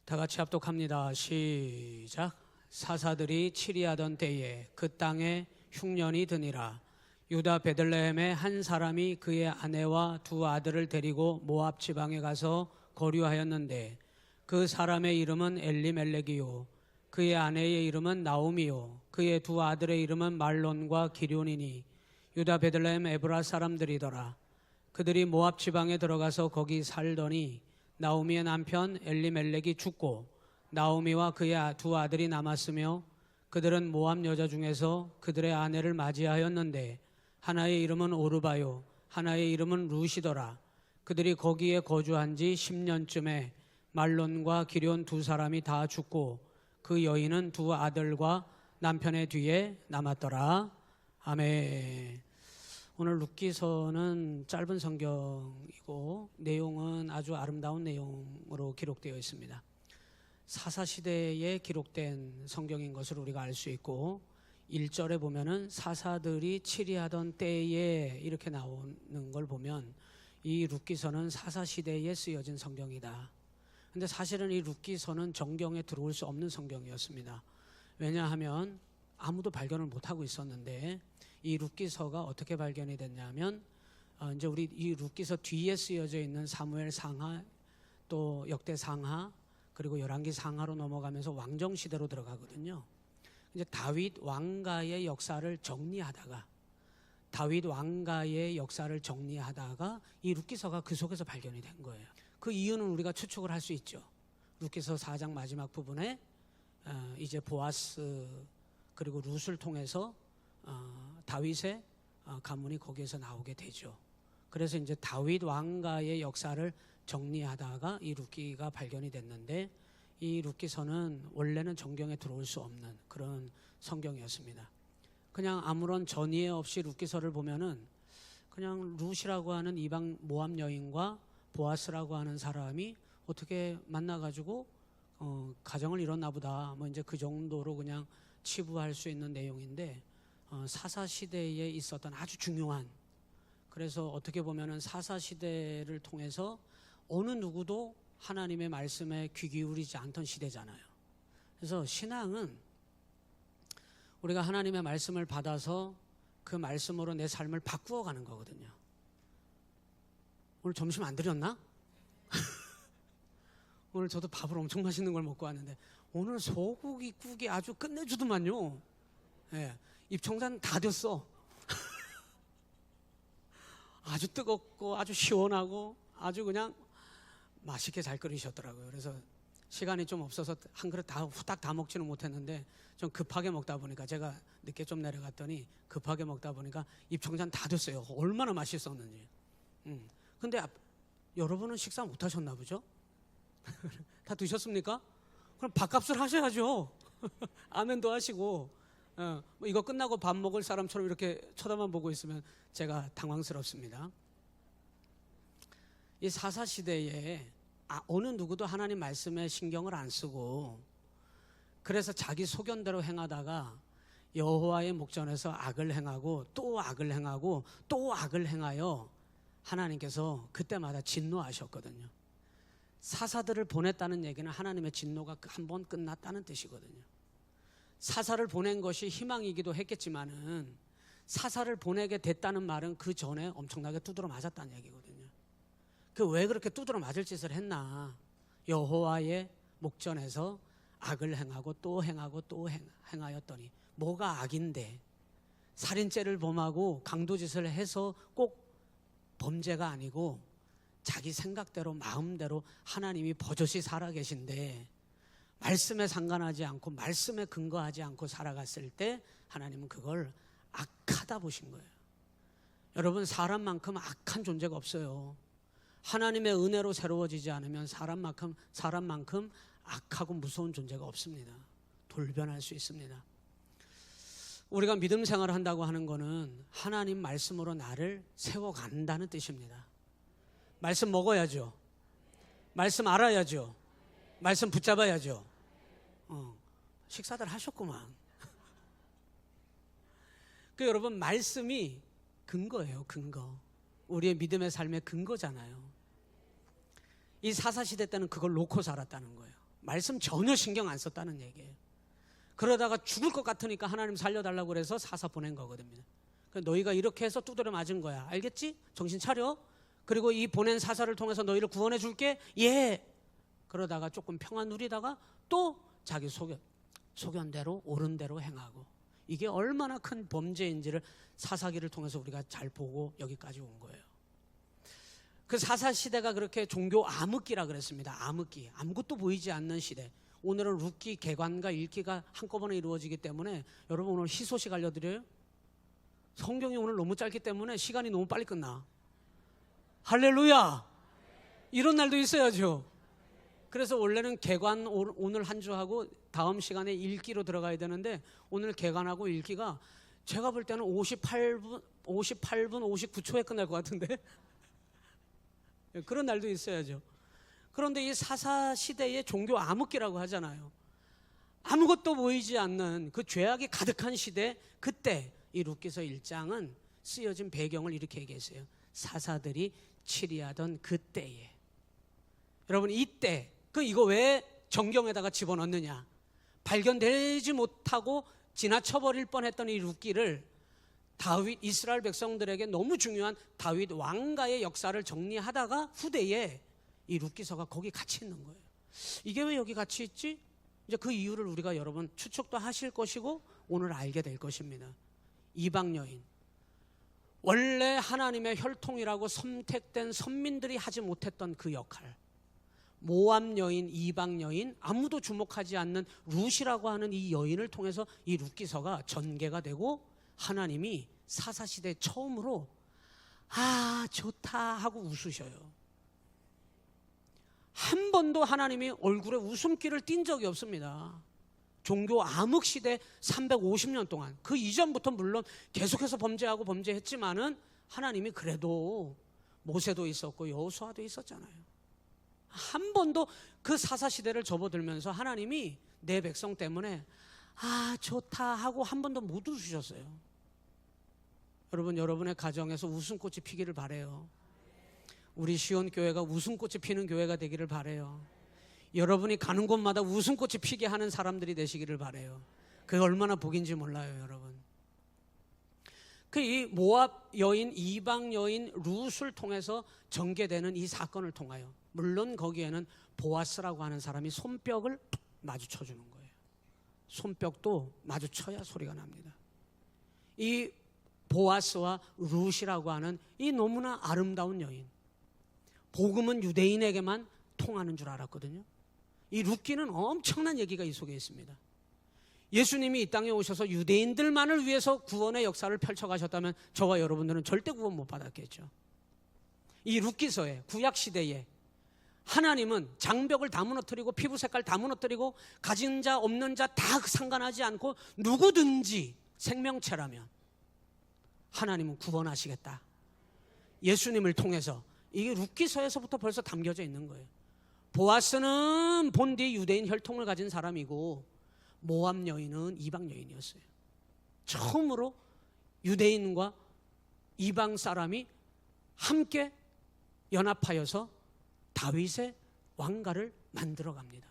다 같이 합독합니다. 시작. 사사들이 치리하던 때에 그 땅에 흉년이 드니라. 유다 베들레헴의 한 사람이 그의 아내와 두 아들을 데리고 모압 지방에 가서 거류하였는데 그 사람의 이름은 엘리멜렉이요 그의 아내의 이름은 나오미요 그의 두 아들의 이름은 말론과 기럐이니 유다 베들레헴 에브라 사람들이더라. 그들이 모압 지방에 들어가서 거기 살더니 나오미의 남편 엘리멜렉이 죽고 나오미와 그의 두 아들이 남았으며 그들은 모압 여자 중에서 그들의 아내를 맞이하였는데 하나의 이름은 오르바요 하나의 이름은 루시더라. 그들이 거기에 거주한 지 10년쯤에 말론과 기럐 두 사람이 다 죽고 그 여인은 두 아들과 남편의 뒤에 남았더라. 아멘. 오늘 룻기서는 짧은 성경이고 내용은 아주 아름다운 내용으로 기록되어 있습니다. 사사시대에 기록된 성경인 것을 우리가 알 수 있고 1절에 보면은 사사들이 치리하던 때에 이렇게 나오는 걸 보면 이 룻기서는 사사시대에 쓰여진 성경이다. 근데 사실은 이 룻기서는 정경에 들어올 수 없는 성경이었습니다. 왜냐하면 아무도 발견을 못하고 있었는데 이 룻기서가 어떻게 발견이 됐냐면 이제 우리 이 룻기서 뒤에 쓰여져 있는 사무엘 상하 또 역대 상하 그리고 열왕기 상하로 넘어가면서 왕정 시대로 들어가거든요. 이제 다윗 왕가의 역사를 정리하다가 이 룻기서가 그 속에서 발견이 된 거예요. 그 이유는 우리가 추측을 할 수 있죠. 룻기서 4장 마지막 부분에 이제 보아스 그리고 룻을 통해서 다윗의 가문이 거기에서 나오게 되죠. 그래서 이제 다윗 왕가의 역사를 정리하다가 이 룻기가 발견이 됐는데 이 룻기서는 원래는 정경에 들어올 수 없는 그런 성경이었습니다. 그냥 아무런 전이해 없이 룻기서를 보면은 그냥 룻이라고 하는 이방 모압 여인과 보아스라고 하는 사람이 어떻게 만나가지고 가정을 이뤘나 보다 뭐 이제 그 정도로 그냥 치부할 수 있는 내용인데 사사시대에 있었던 아주 중요한, 그래서 어떻게 보면은 사사시대를 통해서 어느 누구도 하나님의 말씀에 귀 기울이지 않던 시대잖아요. 그래서 신앙은 우리가 하나님의 말씀을 받아서 그 말씀으로 내 삶을 바꾸어 가는 거거든요. 오늘 점심 안 드렸나? 오늘 저도 밥을 엄청 맛있는 걸 먹고 왔는데 오늘 소고기 국이 아주 끝내주더만요. 예, 입천장 다 됐어. 아주 뜨겁고 아주 시원하고 아주 그냥 맛있게 잘 끓이셨더라고요. 그래서 시간이 좀 없어서 한 그릇 다 후딱 다 먹지는 못했는데 좀 급하게 먹다 보니까 제가 늦게 좀 내려갔더니 급하게 먹다 보니까 입천장 다 됐어요. 얼마나 맛있었는지. 근데 여러분은 식사 못 하셨나 보죠? 다 드셨습니까? 그럼 밥값을 하셔야죠. 아멘도 하시고 뭐 이거 끝나고 밥 먹을 사람처럼 이렇게 쳐다만 보고 있으면 제가 당황스럽습니다. 이 사사시대에 어느 누구도 하나님 말씀에 신경을 안 쓰고 그래서 자기 소견대로 행하다가 여호와의 목전에서 악을 행하고 또 악을 행하고 또 악을 행하여 하나님께서 그때마다 진노하셨거든요. 사사들을 보냈다는 얘기는 하나님의 진노가 한 번 끝났다는 뜻이거든요. 사사를 보낸 것이 희망이기도 했겠지만은 사사를 보내게 됐다는 말은 그 전에 엄청나게 두드러 맞았다는 얘기거든요. 그 왜 그렇게 두드러 맞을 짓을 했나? 여호와의 목전에서 악을 행하고 또 행하고 또 행하였더니 뭐가 악인데 살인죄를 범하고 강도짓을 해서 꼭 범죄가 아니고 자기 생각대로 마음대로 하나님이 버젓이 살아계신데 말씀에 상관하지 않고 말씀에 근거하지 않고 살아갔을 때 하나님은 그걸 악하다 보신 거예요. 여러분, 사람만큼 악한 존재가 없어요. 하나님의 은혜로 새로워지지 않으면 사람만큼 악하고 무서운 존재가 없습니다. 돌변할 수 있습니다. 우리가 믿음 생활을 한다고 하는 것은 하나님 말씀으로 나를 세워간다는 뜻입니다. 말씀 먹어야죠. 말씀 알아야죠. 말씀 붙잡아야죠. 식사들 하셨구만. 그 여러분, 말씀이 근거예요. 근거. 우리의 믿음의 삶의 근거잖아요. 이 사사시대 때는 그걸 놓고 살았다는 거예요. 말씀 전혀 신경 안 썼다는 얘기예요. 그러다가 죽을 것 같으니까 하나님 살려달라고 그래서 사사 보낸 거거든요. 너희가 이렇게 해서 두드려 맞은 거야. 알겠지? 정신 차려. 그리고 이 보낸 사사를 통해서 너희를 구원해 줄게. 예. 그러다가 조금 평안 누리다가 또 자기 소견대로 옳은 대로 행하고, 이게 얼마나 큰 범죄인지를 사사기를 통해서 우리가 잘 보고 여기까지 온 거예요. 그 사사 시대가 그렇게 종교 암흑기라 그랬습니다. 암흑기, 아무것도 보이지 않는 시대. 오늘은 룻기, 개관과 읽기가 한꺼번에 이루어지기 때문에 여러분 오늘 희소식 알려드려요. 성경이 오늘 너무 짧기 때문에 시간이 너무 빨리 끝나. 할렐루야. 이런 날도 있어야죠. 그래서 원래는 개관 오늘 한 주 하고 다음 시간에 읽기로 들어가야 되는데, 오늘 개관하고 읽기가 제가 볼 때는 58분 59초에 끝날 것 같은데 그런 날도 있어야죠. 그런데 이 사사 시대의 종교 암흑기라고 하잖아요. 아무것도 보이지 않는 그 죄악이 가득한 시대, 그때 이 룻기서 1장은 쓰여진 배경을 이렇게 얘기했어요. 사사들이 치리하던 그때에. 여러분, 이때 이거 왜 정경에다가 집어넣느냐? 발견되지 못하고 지나쳐버릴 뻔했던 이 룻기를 다윗, 이스라엘 백성들에게 너무 중요한 다윗 왕가의 역사를 정리하다가 후대에 이 룻기서가 거기 같이 있는 거예요. 이게 왜 여기 같이 있지? 이제 그 이유를 우리가 여러분 추측도 하실 것이고 오늘 알게 될 것입니다. 이방 여인, 원래 하나님의 혈통이라고 선택된 선민들이 하지 못했던 그 역할, 모압 여인, 이방 여인, 아무도 주목하지 않는 룻이라고 하는 이 여인을 통해서 이 룻기서가 전개가 되고, 하나님이 사사시대 처음으로 아 좋다 하고 웃으셔요. 한 번도 하나님이 얼굴에 웃음기를 띈 적이 없습니다. 종교 암흑시대 350년 동안, 그 이전부터 물론 계속해서 범죄하고 범죄했지만은 하나님이 그래도 모세도 있었고 여호수아도 있었잖아요. 한 번도 그 사사시대를 접어들면서 하나님이 내 백성 때문에 아 좋다 하고 한 번도 못 웃으셨어요. 여러분, 여러분의 가정에서 웃음꽃이 피기를 바래요. 우리 시온교회가 웃음꽃이 피는 교회가 되기를 바래요. 여러분이 가는 곳마다 웃음꽃이 피게 하는 사람들이 되시기를 바래요. 그게 얼마나 복인지 몰라요, 여러분. 이 모압 여인, 이방 여인 룻을 통해서 전개되는 이 사건을 통하여, 물론 거기에는 보아스라고 하는 사람이 손뼉을 마주쳐 주는 거예요. 손뼉도 마주쳐야 소리가 납니다. 이 보아스와 룻이라고 하는 이 너무나 아름다운 여인, 복음은 유대인에게만 통하는 줄 알았거든요. 이 룻기는 엄청난 얘기가 이 속에 있습니다. 예수님이 이 땅에 오셔서 유대인들만을 위해서 구원의 역사를 펼쳐가셨다면 저와 여러분들은 절대 구원 못 받았겠죠. 이 룻기서에, 구약시대에 하나님은 장벽을 다 무너뜨리고 피부 색깔 다 무너뜨리고 가진 자 없는 자 다 상관하지 않고 누구든지 생명체라면 하나님은 구원하시겠다. 예수님을 통해서. 이게 룻기서에서부터 벌써 담겨져 있는 거예요. 보아스는 본디 유대인 혈통을 가진 사람이고 모압 여인은 이방 여인이었어요. 처음으로 유대인과 이방 사람이 함께 연합하여서 다윗의 왕가를 만들어 갑니다.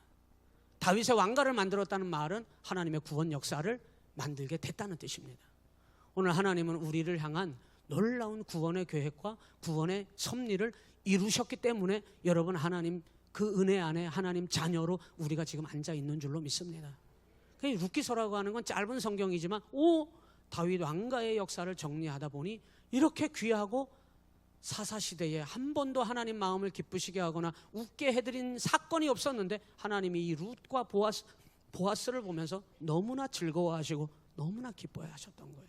다윗의 왕가를 만들었다는 말은 하나님의 구원 역사를 만들게 됐다는 뜻입니다. 오늘 하나님은 우리를 향한 놀라운 구원의 계획과 구원의 섭리를 이루셨기 때문에 여러분, 하나님 그 은혜 안에 하나님 자녀로 우리가 지금 앉아 있는 줄로 믿습니다. 룻기서라고 하는 건 짧은 성경이지만 다윗 왕가의 역사를 정리하다 보니 이렇게 귀하고 사사시대에 한 번도 하나님 마음을 기쁘시게 하거나 웃게 해드린 사건이 없었는데 하나님이 이 룻과 보아스를 보면서 너무나 즐거워하시고 너무나 기뻐하셨던 거예요.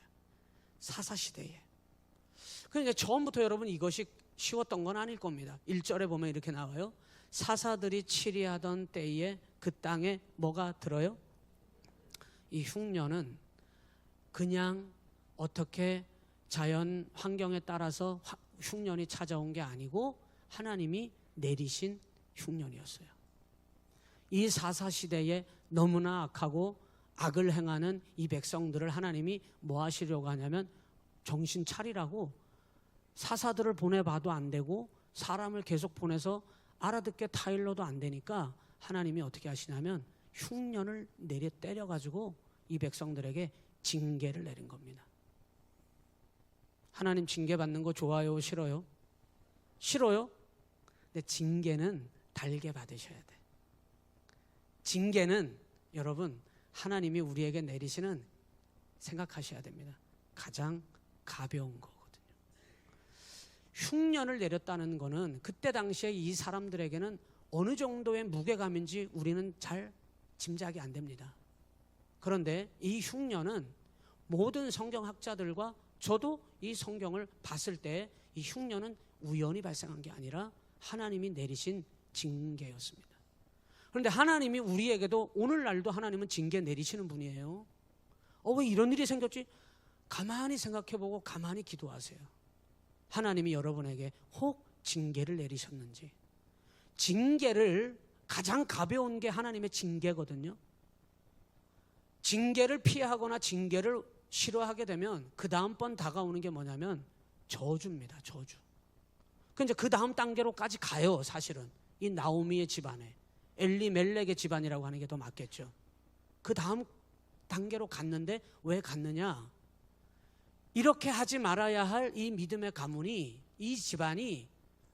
사사시대에. 그러니까 처음부터 여러분 이것이 쉬웠던 건 아닐 겁니다. 1절에 보면 이렇게 나와요. 사사들이 치리하던 때에 그 땅에 뭐가 들어요? 이 흉년은 그냥 어떻게 자연 환경에 따라서 흉년이 찾아온 게 아니고 하나님이 내리신 흉년이었어요. 이 사사시대에 너무나 악하고 악을 행하는 이 백성들을 하나님이 뭐 하시려고 하냐면 정신 차리라고, 사사들을 보내봐도 안 되고 사람을 계속 보내서 알아듣게 타일러도 안 되니까 하나님이 어떻게 하시냐면 흉년을 내려 때려가지고 이 백성들에게 징계를 내린 겁니다. 하나님 징계 받는 거 좋아요? 싫어요? 싫어요? 근데 징계는 달게 받으셔야 돼. 징계는 여러분 하나님이 우리에게 내리시는, 생각하셔야 됩니다, 가장 가벼운 거거든요. 흉년을 내렸다는 거는 그때 당시에 이 사람들에게는 어느 정도의 무게감인지 우리는 잘 짐작이 안 됩니다. 그런데 이 흉년은 모든 성경학자들과 저도 이 성경을 봤을 때 이 흉년은 우연히 발생한 게 아니라 하나님이 내리신 징계였습니다. 그런데 하나님이 우리에게도 오늘날도 하나님은 징계 내리시는 분이에요. 왜 이런 일이 생겼지? 가만히 생각해보고 가만히 기도하세요. 하나님이 여러분에게 혹 징계를 내리셨는지. 징계를 가장 가벼운 게 하나님의 징계거든요. 징계를 피하거나 징계를 싫어하게 되면 그 다음번 다가오는 게 뭐냐면 저주입니다. 저주. 이제 그 다음 단계로까지 가요. 사실은 이 나오미의 집안에 엘리멜렉의 집안이라고 하는 게 더 맞겠죠. 그 다음 단계로 갔는데 왜 갔느냐? 이렇게 하지 말아야 할 이 믿음의 가문이, 이 집안이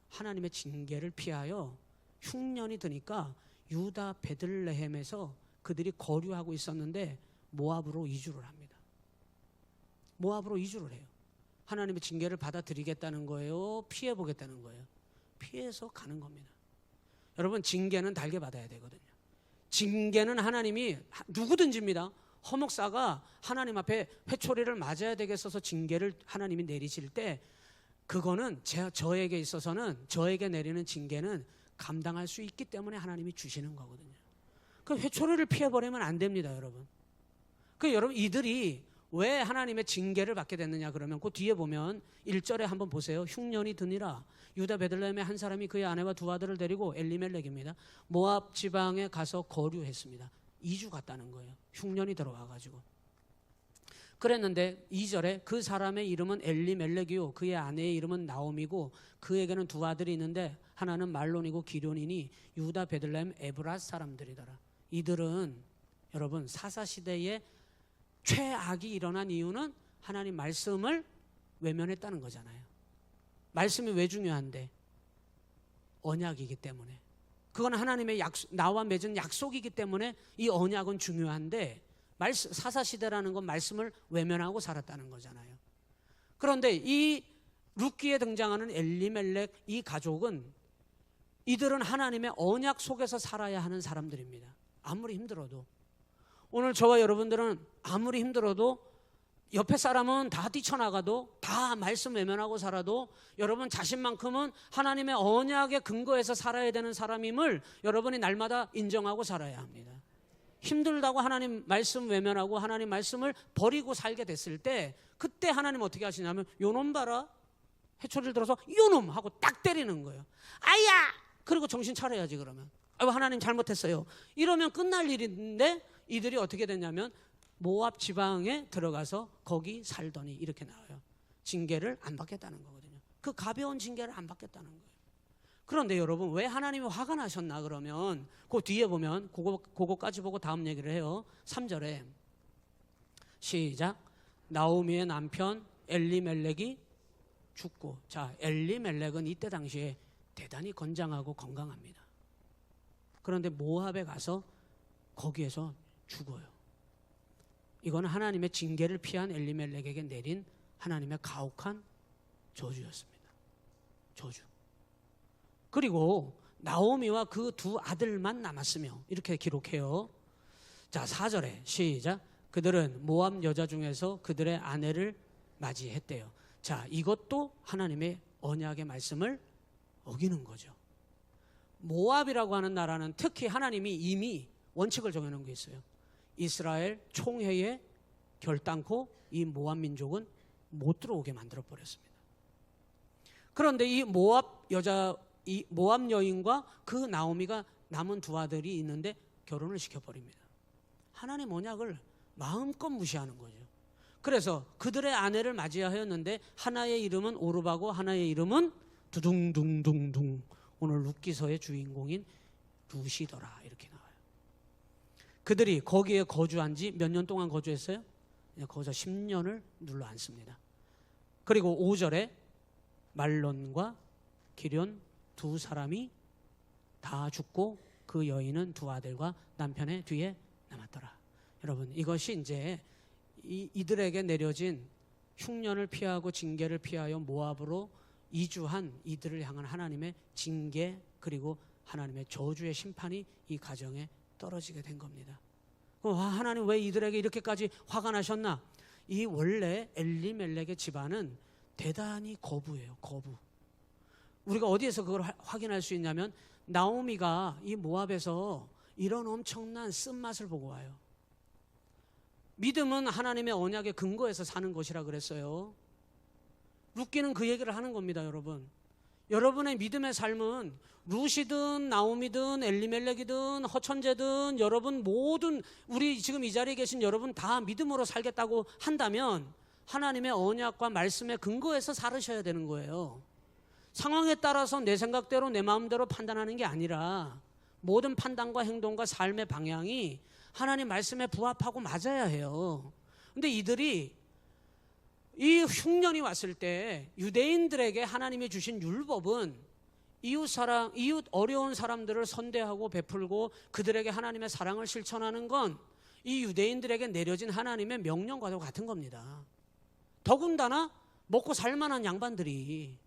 하나님의 징계를 피하여 흉년이 드니까 유다 베들레헴에서 그들이 거류하고 있었는데 모압으로 이주를 합니다. 모압으로 이주를 해요. 하나님의 징계를 받아들이겠다는 거예요? 피해보겠다는 거예요? 피해서 가는 겁니다. 여러분, 징계는 달게 받아야 되거든요. 징계는 하나님이 누구든지입니다. 허목사가 하나님 앞에 회초리를 맞아야 되겠어서 징계를 하나님이 내리실 때 그거는 저에게 있어서는, 저에게 내리는 징계는 감당할 수 있기 때문에 하나님이 주시는 거거든요. 그 회초리를 피해버리면 안 됩니다, 여러분. 여러분, 이들이 왜 하나님의 징계를 받게 됐느냐 그러면 그 뒤에 보면 1절에 한번 보세요. 흉년이 드니라 유다 베들레헴의 한 사람이 그의 아내와 두 아들을 데리고 엘리멜렉입니다. 모압 지방에 가서 거류했습니다. 2주 갔다는 거예요. 흉년이 들어와가지고. 그랬는데 2절에 그 사람의 이름은 엘리멜렉이요 그의 아내의 이름은 나오미고 그에게는 두 아들이 있는데 하나는 말론이고 기련이니 유다 베들레헴 에브랏 사람들이더라. 이들은 여러분 사사시대에 최악이 일어난 이유는 하나님 말씀을 외면했다는 거잖아요. 말씀이 왜 중요한데? 언약이기 때문에. 그건 하나님의 나와 맺은 약속이기 때문에 이 언약은 중요한데 사사시대라는 건 말씀을 외면하고 살았다는 거잖아요. 그런데 이 룻기에 등장하는 엘리멜렉 이 가족은 이들은 하나님의 언약 속에서 살아야 하는 사람들입니다. 아무리 힘들어도. 오늘 저와 여러분들은 아무리 힘들어도 옆에 사람은 다 뛰쳐나가도 다 말씀 외면하고 살아도 여러분 자신만큼은 하나님의 언약에 근거해서 살아야 되는 사람임을 여러분이 날마다 인정하고 살아야 합니다. 힘들다고 하나님 말씀 외면하고 하나님 말씀을 버리고 살게 됐을 때 그때 하나님 어떻게 하시냐면 요놈 봐라 회초리를 들어서 요놈 하고 딱 때리는 거예요. 아야! 그리고 정신 차려야지. 그러면 아이고 하나님 잘못했어요 이러면 끝날 일인데 이들이 어떻게 됐냐면 모압 지방에 들어가서 거기 살더니 이렇게 나와요. 징계를 안 받겠다는 거거든요. 그 가벼운 징계를 안 받겠다는 거예요. 그런데 여러분 왜 하나님이 화가 나셨나 그러면 그 뒤에 보면 그거까지 보고 다음 얘기를 해요. 3절에 시작. 나오미의 남편 엘리멜렉이 죽고. 자, 엘리멜렉은 이때 당시에 대단히 건장하고 건강합니다. 그런데 모압에 가서 거기에서 죽어요. 이건 하나님의 징계를 피한 엘리멜렉에게 내린 하나님의 가혹한 저주였습니다. 저주. 그리고 나오미와 그 두 아들만 남았으며 이렇게 기록해요. 자, 4절에 시작. 그들은 모압 여자 중에서 그들의 아내를 맞이했대요. 자, 이것도 하나님의 언약의 말씀을 어기는 거죠. 모압이라고 하는 나라는 특히 하나님이 이미 원칙을 정해놓은 게 있어요. 이스라엘 총회에 결단코 이 모압 민족은 못 들어오게 만들어 버렸습니다. 그런데 이 모압 여인과 그 나오미가 남은 두 아들이 있는데 결혼을 시켜버립니다. 하나님 언약을 마음껏 무시하는 거죠. 그래서 그들의 아내를 맞이하였는데 하나의 이름은 오르바고 하나의 이름은 두둥둥둥둥. 오늘 룻기서의 주인공인 룻이더라 이렇게 나와요. 그들이 거기에 거주한 지 몇 년 동안 거주했어요? 거기서 10년을 눌러 앉습니다. 그리고 5절에 말론과 기럨 두 사람이 다 죽고 그 여인은 두 아들과 남편의 뒤에 남았더라. 여러분, 이것이 이제 이들에게 내려진 흉년을 피하고 징계를 피하여 모압으로 이주한 이들을 향한 하나님의 징계, 그리고 하나님의 저주의 심판이 이 가정에 떨어지게 된 겁니다. 하나님 왜 이들에게 이렇게까지 화가 나셨나? 이 원래 엘리멜렉의 집안은 대단히 거부예요. 거부. 우리가 어디에서 그걸 확인할 수 있냐면 나오미가 이 모압에서 이런 엄청난 쓴맛을 보고 와요. 믿음은 하나님의 언약의 근거에서 사는 것이라 그랬어요. 룻기는 그 얘기를 하는 겁니다. 여러분, 여러분의 믿음의 삶은 룻이든 나오미든 엘리멜렉이든 허천재든 여러분 모든, 우리 지금 이 자리에 계신 여러분 다 믿음으로 살겠다고 한다면 하나님의 언약과 말씀의 근거에서 살으셔야 되는 거예요. 상황에 따라서 내 생각대로 내 마음대로 판단하는 게 아니라 모든 판단과 행동과 삶의 방향이 하나님 말씀에 부합하고 맞아야 해요. 근데 이들이 이 흉년이 왔을 때 유대인들에게 하나님이 주신 율법은 이웃 어려운 사람들을 선대하고 베풀고 그들에게 하나님의 사랑을 실천하는 건 이 유대인들에게 내려진 하나님의 명령과도 같은 겁니다. 더군다나 먹고 살만한 양반들이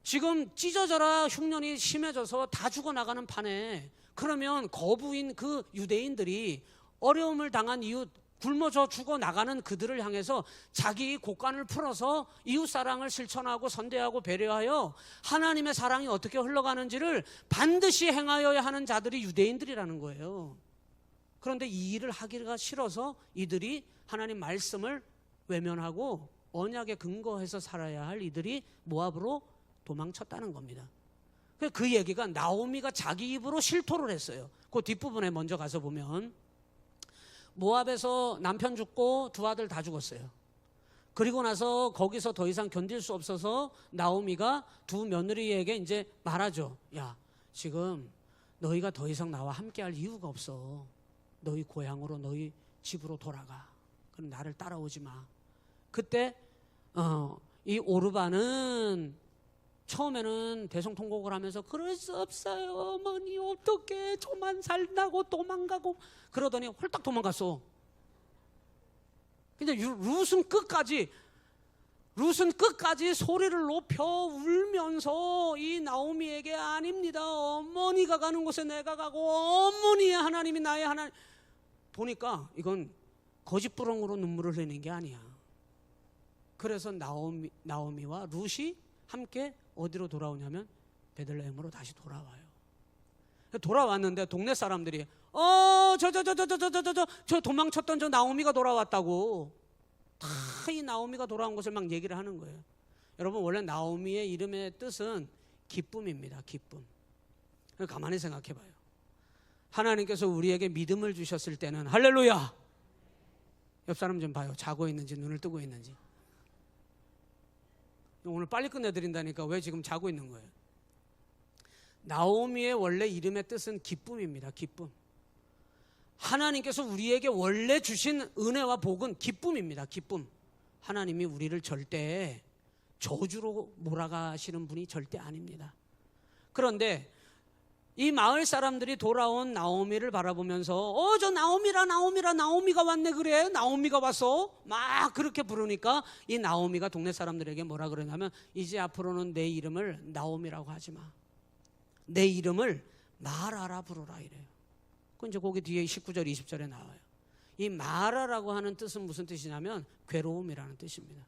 지금 찢어져라 흉년이 심해져서 다 죽어나가는 판에, 그러면 거부인 그 유대인들이 어려움을 당한 이웃, 굶어져 죽어나가는 그들을 향해서 자기 곳간을 풀어서 이웃사랑을 실천하고 선대하고 배려하여 하나님의 사랑이 어떻게 흘러가는지를 반드시 행하여야 하는 자들이 유대인들이라는 거예요. 그런데 이 일을 하기가 싫어서 이들이 하나님 말씀을 외면하고 언약에 근거해서 살아야 할 이들이 모압으로 도망쳤다는 겁니다. 그 얘기가 나오미가 자기 입으로 실토를 했어요. 그 뒷부분에 먼저 가서 보면 모압에서 남편 죽고 두 아들 다 죽었어요. 그리고 나서 거기서 더 이상 견딜 수 없어서 나오미가 두 며느리에게 이제 말하죠. 야, 지금 너희가 더 이상 나와 함께할 이유가 없어. 너희 고향으로, 너희 집으로 돌아가. 그럼 나를 따라오지 마. 그때 이 오르바는 처음에는 대성통곡을 하면서 그럴 수 없어요 어머니, 어떻게 저만 살다고 도망가고, 그러더니 홀딱 도망갔어. 근데 룻은 끝까지 소리를 높여 울면서 이 나오미에게 아닙니다, 어머니가 가는 곳에 내가 가고 어머니의 하나님이 나의 하나님. 보니까 이건 거짓부렁으로 눈물을 흘리는 게 아니야. 그래서 나오미와 룻이 함께 어디로 돌아오냐면 베들레헴으로 다시 돌아와요. 돌아왔는데 동네 사람들이 저 도망쳤던 저 나오미가 돌아왔다고 다 이 나오미가 돌아온 것을 막 얘기를 하는 거예요. 여러분, 원래 나오미의 이름의 뜻은 기쁨입니다. 기쁨. 가만히 생각해 봐요. 하나님께서 우리에게 믿음을 주셨을 때는, 할렐루야, 옆 사람 좀 봐요. 자고 있는지 눈을 뜨고 있는지. 오늘 빨리 끝내드린다니까 왜 지금 자고 있는 거예요? 나오미의 원래 이름의 뜻은 기쁨입니다. 기쁨. 하나님께서 우리에게 원래 주신 은혜와 복은 기쁨입니다. 기쁨. 하나님이 우리를 절대 저주로 몰아가시는 분이 절대 아닙니다. 그런데 이 마을 사람들이 돌아온 나오미를 바라보면서 저 나오미가 왔네, 그래, 나오미가 왔어, 막 그렇게 부르니까 이 나오미가 동네 사람들에게 뭐라 그러냐면, 이제 앞으로는 내 이름을 나오미라고 하지 마, 내 이름을 마라라 부르라 이래요. 그 이제 거기 뒤에 19절 20절에 나와요. 이 마라라고 하는 뜻은 무슨 뜻이냐면 괴로움이라는 뜻입니다.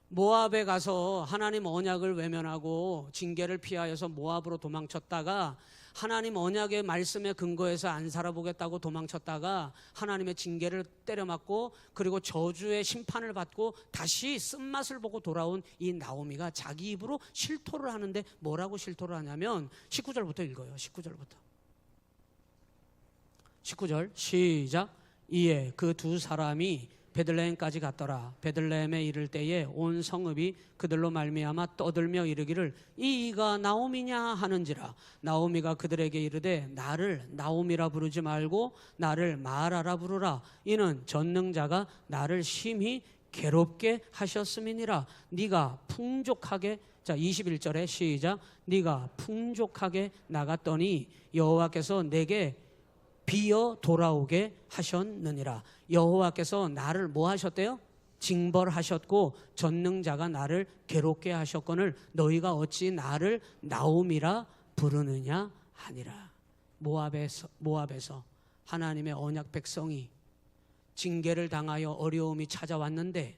모압에 가서 하나님 언약을 외면하고 징계를 피하여서 모압으로 도망쳤다가 하나님 언약의 말씀에 근거해서 안 살아보겠다고 도망쳤다가 하나님의 징계를 때려맞고 그리고 저주의 심판을 받고 다시 쓴맛을 보고 돌아온 이 나오미가 자기 입으로 실토를 하는데, 뭐라고 실토를 하냐면 19절부터 읽어요. 19절 시작. 이에 그 두 사람이 베들레헴까지 갔더라. 베들레헴에 이를 때에 온 성읍이 그들로 말미암아 떠들며 이르기를 이가 나오미냐 하는지라. 나오미가 그들에게 이르되 나를 나오미라 부르지 말고 나를 마라라 부르라. 이는 전능자가 나를 심히 괴롭게 하셨음이니라. 네가 풍족하게, 자 21절에 시작. 네가 풍족하게 나갔더니 여호와께서 내게 비어 돌아오게 하셨느니라. 여호와께서 나를 뭐 하셨대요? 징벌하셨고 전능자가 나를 괴롭게 하셨거늘 너희가 어찌 나를 나오미라 부르느냐 하니라. 모압에서 하나님의 언약 백성이 징계를 당하여 어려움이 찾아왔는데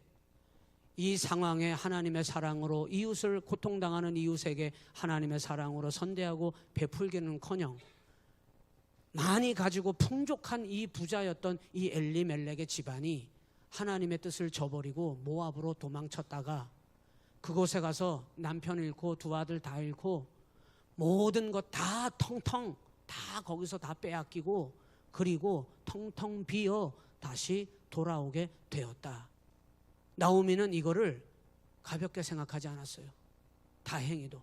이 상황에 하나님의 사랑으로 이웃을, 고통당하는 이웃에게 하나님의 사랑으로 선대하고 베풀기는커녕 많이 가지고 풍족한 이 부자였던 이 엘리멜렉의 집안이 하나님의 뜻을 저버리고 모압으로 도망쳤다가 그곳에 가서 남편 잃고 두 아들 다 잃고 모든 것 다 텅텅 다 거기서 다 빼앗기고 그리고 텅텅 비어 다시 돌아오게 되었다. 나오미는 이거를 가볍게 생각하지 않았어요. 다행히도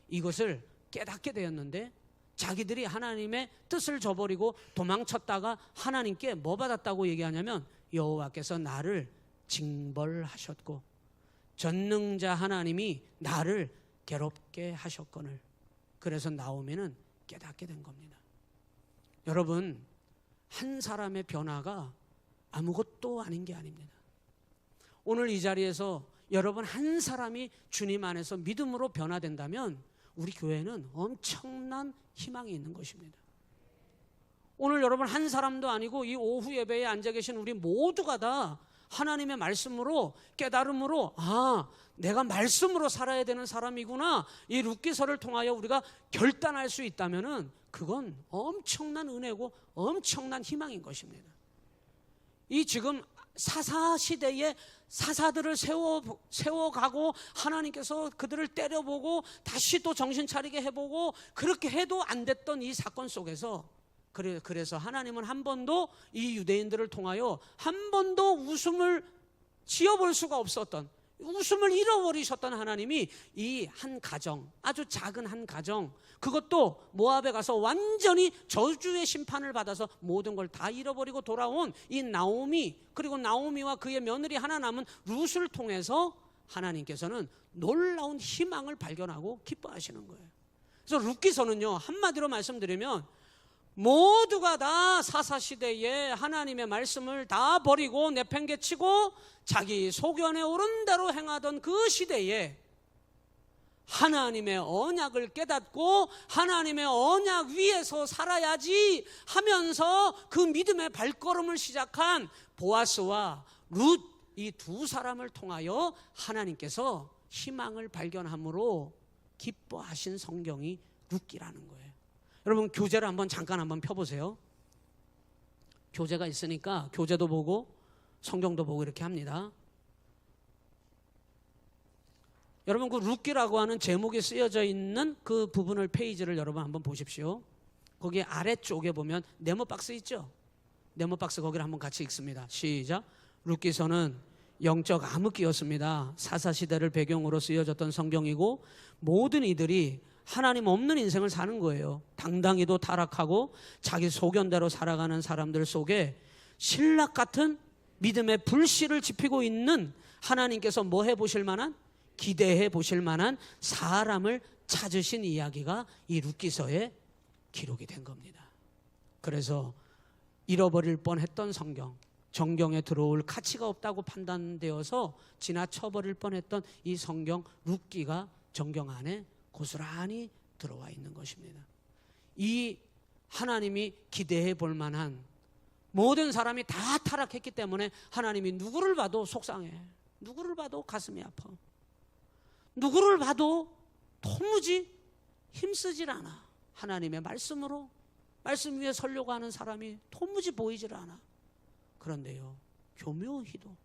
이것을 깨닫게 되었는데 자기들이 하나님의 뜻을 저버리고 도망쳤다가 하나님께 뭐 받았다고 얘기하냐면 여호와께서 나를 징벌하셨고 전능자 하나님이 나를 괴롭게 하셨거늘. 그래서 나오미는 깨닫게 된 겁니다. 여러분, 한 사람의 변화가 아무것도 아닌 게 아닙니다. 오늘 이 자리에서 여러분 한 사람이 주님 안에서 믿음으로 변화된다면 우리 교회는 엄청난 희망이 있는 것입니다. 오늘 여러분 한 사람도 아니고 이 오후 예배에 앉아 계신 우리 모두가 다 하나님의 말씀으로 깨달음으로 내가 말씀으로 살아야 되는 사람이구나, 이 룻기서를 통하여 우리가 결단할 수 있다면은 그건 엄청난 은혜고 엄청난 희망인 것입니다. 이 지금 사사 시대에 사사들을 세워가고 하나님께서 그들을 때려보고 다시 또 정신 차리게 해보고 그렇게 해도 안 됐던 이 사건 속에서 그래서 하나님은 한 번도 이 유대인들을 통하여 한 번도 웃음을 지어볼 수가 없었던, 웃음을 잃어버리셨던 하나님이 이 한 가정, 아주 작은 한 가정, 그것도 모압에 가서 완전히 저주의 심판을 받아서 모든 걸 다 잃어버리고 돌아온 이 나오미, 그리고 나오미와 그의 며느리 하나 남은 룻을 통해서 하나님께서는 놀라운 희망을 발견하고 기뻐하시는 거예요. 그래서 룻기서는요, 한마디로 말씀드리면 모두가 다 사사시대에 하나님의 말씀을 다 버리고 내팽개치고 자기 소견에 오른 대로 행하던 그 시대에 하나님의 언약을 깨닫고 하나님의 언약 위에서 살아야지 하면서 그 믿음의 발걸음을 시작한 보아스와 룻, 이 두 사람을 통하여 하나님께서 희망을 발견함으로 기뻐하신 성경이 룻기라는 거예요. 여러분, 교재를 잠깐 한번 펴보세요. 교재가 있으니까 교재도 보고 성경도 보고 이렇게 합니다. 여러분, 그 룻기라고 하는 제목이 쓰여져 있는 그 부분을, 페이지를 여러분 한번 보십시오. 거기 아래쪽에 보면 네모 박스 있죠? 네모 박스 거기를 한번 같이 읽습니다. 시작. 룻기서는 영적 암흑기였습니다. 사사시대를 배경으로 쓰여졌던 성경이고 모든 이들이 하나님 없는 인생을 사는 거예요. 당당히도 타락하고 자기 소견대로 살아가는 사람들 속에 신락 같은 믿음의 불씨를 지피고 있는 하나님께서 뭐 해보실 만한, 기대해 보실 만한 사람을 찾으신 이야기가 이 룻기서에 기록이 된 겁니다. 그래서 잃어버릴 뻔했던 성경, 정경에 들어올 가치가 없다고 판단되어서 지나쳐버릴 뻔했던 이 성경 룻기가 정경 안에 고스란히 들어와 있는 것입니다. 이 하나님이 기대해 볼 만한, 모든 사람이 다 타락했기 때문에 하나님이 누구를 봐도 속상해, 누구를 봐도 가슴이 아파, 누구를 봐도 도무지 힘쓰질 않아. 하나님의 말씀으로 말씀 위에 서려고 하는 사람이 도무지 보이질 않아. 그런데요, 교묘히도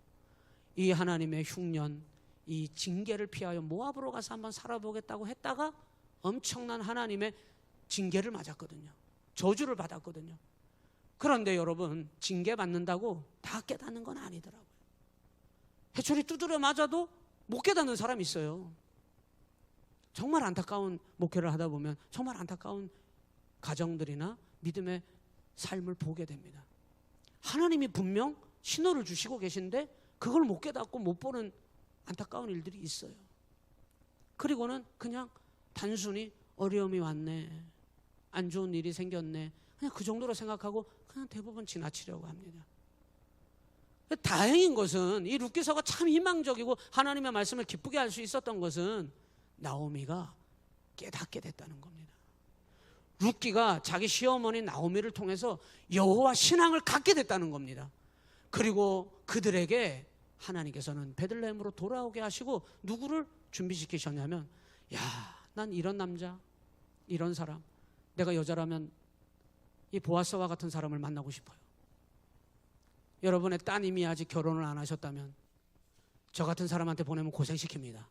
이 하나님의 흉년, 이 징계를 피하여 모압으로 가서 한번 살아보겠다고 했다가 엄청난 하나님의 징계를 맞았거든요. 저주를 받았거든요. 그런데 여러분, 징계 받는다고 다 깨닫는 건 아니더라고요. 해초리 두드려 맞아도 못 깨닫는 사람이 있어요. 정말 안타까운 목회를 하다 보면 정말 안타까운 가정들이나 믿음의 삶을 보게 됩니다. 하나님이 분명 신호를 주시고 계신데 그걸 못 깨닫고 못 보는 안타까운 일들이 있어요. 그리고는 그냥 단순히 어려움이 왔네, 안 좋은 일이 생겼네, 그냥 그 정도로 생각하고 그냥 대부분 지나치려고 합니다. 다행인 것은 이 룻기서가 참 희망적이고 하나님의 말씀을 기쁘게 할 수 있었던 것은 나오미가 깨닫게 됐다는 겁니다. 룻기가 자기 시어머니 나오미를 통해서 여호와 신앙을 갖게 됐다는 겁니다. 그리고 그들에게 하나님께서는 베들레헴으로 돌아오게 하시고 누구를 준비시키셨냐면, 야, 난 이런 남자, 이런 사람, 내가 여자라면 이 보아스와 같은 사람을 만나고 싶어요. 여러분의 따님이 아직 결혼을 안 하셨다면 저 같은 사람한테 보내면 고생시킵니다.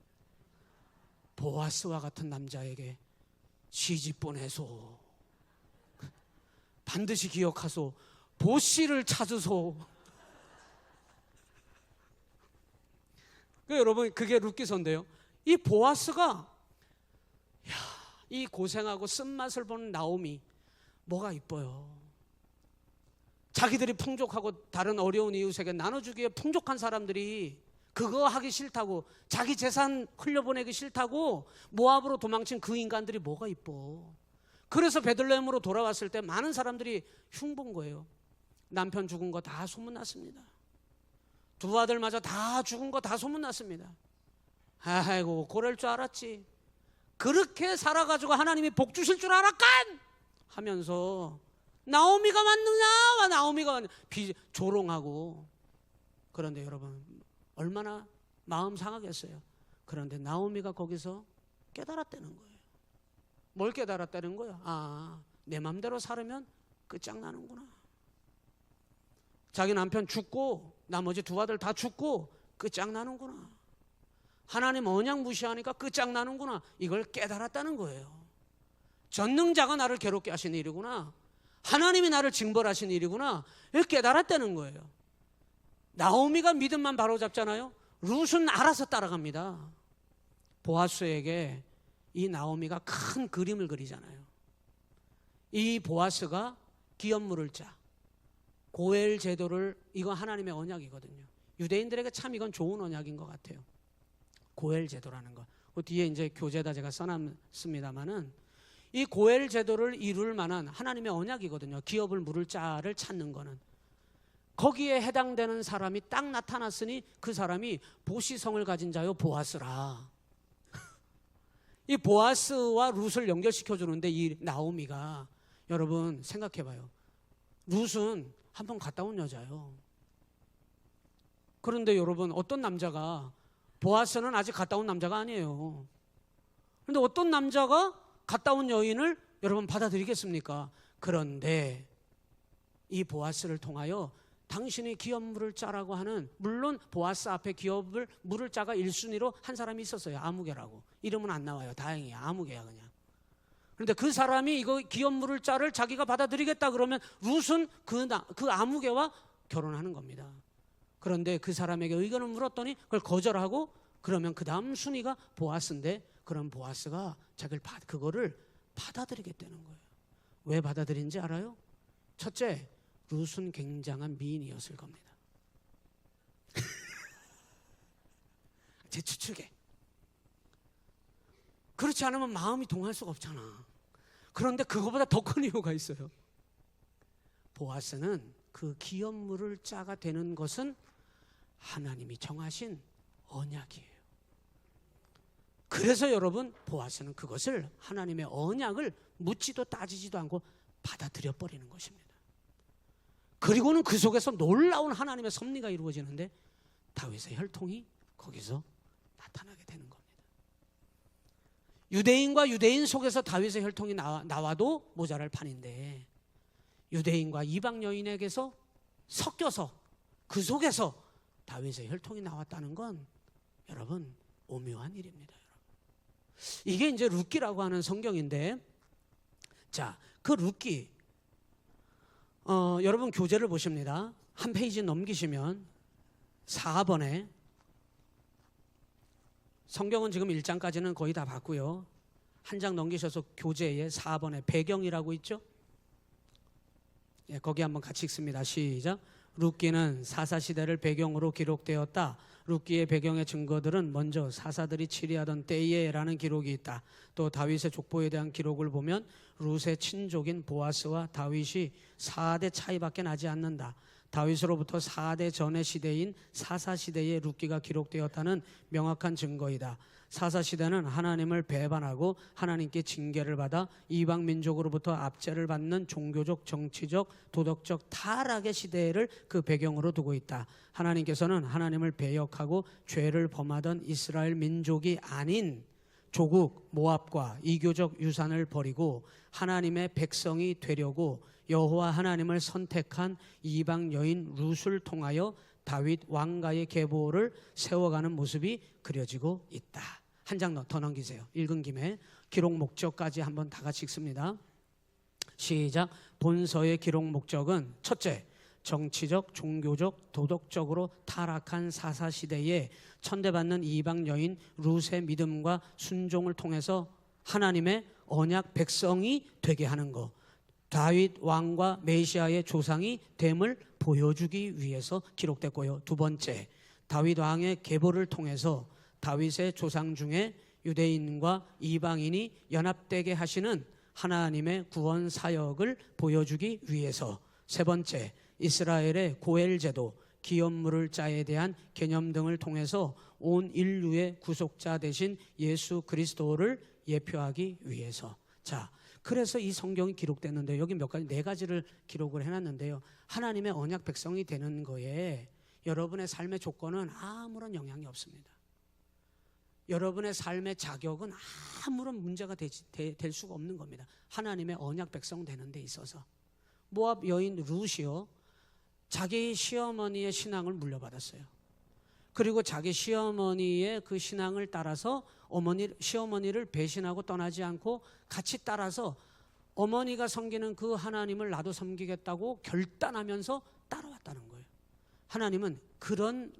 보아스와 같은 남자에게 시집 보내소. 반드시 기억하소. 보씨를 찾으소. 여러분, 그게 룻기서인데요. 이 보아스가 이 고생하고 쓴맛을 보는 나오미 뭐가 이뻐요. 자기들이 풍족하고 다른 어려운 이웃에게 나눠주기에 풍족한 사람들이 그거 하기 싫다고, 자기 재산 흘려보내기 싫다고 모압으로 도망친 그 인간들이 뭐가 이뻐. 그래서 베들레헴으로 돌아왔을 때 많은 사람들이 흉본 거예요. 남편 죽은 거 다 소문났습니다. 두 아들마저 다 죽은 거 다 소문났습니다. 아이고, 그럴 줄 알았지. 그렇게 살아가지고 하나님이 복 주실 줄 알았간 하면서 나오미가 왔느냐, 나오미가 왔느냐 조롱하고. 그런데 여러분, 얼마나 마음 상하겠어요. 그런데 나오미가 거기서 깨달았다는 거예요. 뭘 깨달았다는 거예요? 아, 내 맘대로 살으면 끝장나는구나. 자기 남편 죽고 나머지 두 아들 다 죽고 끝장나는구나. 하나님 언약 무시하니까 끝장나는구나. 이걸 깨달았다는 거예요. 전능자가 나를 괴롭게 하신 일이구나. 하나님이 나를 징벌하신 일이구나. 이걸 깨달았다는 거예요. 나오미가 믿음만 바로잡잖아요. 룻은 알아서 따라갑니다. 보아스에게 이 나오미가 큰 그림을 그리잖아요. 이 보아스가 기업물을 짜, 고엘 제도를, 이건 하나님의 언약이거든요. 유대인들에게 참 이건 좋은 언약인 것 같아요. 고엘 제도라는 거. 그 뒤에 이제 교재다 제가 써놨습니다만은 이 고엘 제도를 이룰 만한 하나님의 언약이거든요. 기업을 물을 자를 찾는 거는. 거기에 해당되는 사람이 딱 나타났으니 그 사람이 보시성을 가진 자요 보아스라. 이 보아스와 룻을 연결시켜주는데 이 나오미가, 여러분 생각해봐요. 룻은 한번 갔다 온 여자예요. 그런데 여러분, 어떤 남자가, 보아스는 아직 갔다 온 남자가 아니에요. 그런데 어떤 남자가 갔다 온 여인을 여러분 받아들이겠습니까? 그런데 이 보아스를 통하여 당신이 기업물을 짜라고 하는, 물론 보아스 앞에 기업을 물을 짜가 1순위로 한 사람이 있었어요. 아무개라고. 이름은 안 나와요. 다행이에요. 아무개야 그냥. 그런데 그 사람이 이거 기업물을 짜를 자기가 받아들이겠다 그러면 룻은 그 아무개와 결혼하는 겁니다. 그런데 그 사람에게 의견을 물었더니 그걸 거절하고, 그러면 그 다음 순위가 보아스인데, 그럼 보아스가 그거를 받아들이겠다는 거예요. 왜 받아들인지 알아요? 첫째, 룻은 굉장한 미인이었을 겁니다. 제 추측에. 그렇지 않으면 마음이 동할 수가 없잖아. 그런데 그거보다 더 큰 이유가 있어요. 보아스는 그 기업물을 짜가 되는 것은 하나님이 정하신 언약이에요. 그래서 여러분, 보아스는 그것을, 하나님의 언약을 묻지도 따지지도 않고 받아들여 버리는 것입니다. 그리고는 그 속에서 놀라운 하나님의 섭리가 이루어지는데 다윗의 혈통이 거기서 나타나게 되는 겁니다. 유대인과 유대인 속에서 다윗의 혈통이 나와도 모자랄 판인데, 유대인과 이방 여인에게서 섞여서 그 속에서 다윗의 혈통이 나왔다는 건 여러분 오묘한 일입니다. 이게 이제 룻기라고 하는 성경인데, 자, 그 룻기, 여러분 교재를 보십니다. 한 페이지 넘기시면 4번에 성경은 지금 1장까지는 거의 다 봤고요. 한 장 넘기셔서 교재에 4번에 배경이라고 있죠. 예, 거기 한번 같이 읽습니다. 시작. 룻기는 사사시대를 배경으로 기록되었다. 룻기의 배경의 증거들은 먼저 사사들이 치리하던 때에 라는 기록이 있다. 또 다윗의 족보에 대한 기록을 보면 룻의 친족인 보아스와 다윗이 4대 차이밖에 나지 않는다. 다윗으로부터 4대 전의 시대인 사사시대에 룻기가 기록되었다는 명확한 증거이다. 사사시대는 하나님을 배반하고 하나님께 징계를 받아 이방 민족으로부터 압제를 받는 종교적, 정치적, 도덕적 타락의 시대를 그 배경으로 두고 있다. 하나님께서는 하나님을 배역하고 죄를 범하던 이스라엘 민족이 아닌 조국 모압과 이교적 유산을 버리고 하나님의 백성이 되려고 여호와 하나님을 선택한 이방 여인 룻을 통하여 다윗 왕가의 계보를 세워가는 모습이 그려지고 있다. 한 장 더 넘기세요. 읽은 김에 기록 목적까지 한번 다 같이 읽습니다. 시작. 본서의 기록 목적은 첫째, 정치적, 종교적, 도덕적으로 타락한 사사시대에 천대받는 이방 여인 룻의 믿음과 순종을 통해서 하나님의 언약 백성이 되게 하는 것, 다윗 왕과 메시아의 조상이 됨을 보여주기 위해서 기록됐고요. 두 번째, 다윗 왕의 계보를 통해서 다윗의 조상 중에 유대인과 이방인이 연합되게 하시는 하나님의 구원 사역을 보여주기 위해서. 세 번째, 이스라엘의 고엘 제도, 기업물을 자에 대한 개념 등을 통해서 온 인류의 구속자 되신 예수 그리스도를 예표하기 위해서. 자, 그래서 이 성경이 기록됐는데 여기 몇 가지, 4가지를 기록을 해놨는데요. 하나님의 언약 백성이 되는 거에 여러분의 삶의 조건은 아무런 영향이 없습니다. 여러분의 삶의 자격은 아무런 문제가 될 수가 없는 겁니다. 하나님의 언약 백성 되는 데 있어서. 모압 여인 룻이요, 자기 시어머니의 신앙을 물려받았어요. 그리고 자기 시어머니의 그 신앙을 따라서 시어머니를 배신하고 떠나지 않고 같이 따라서 어머니가 섬기는 그 하나님을 나도 섬기겠다고 결단하면서 따라왔다는 거예요. 하나님은 그런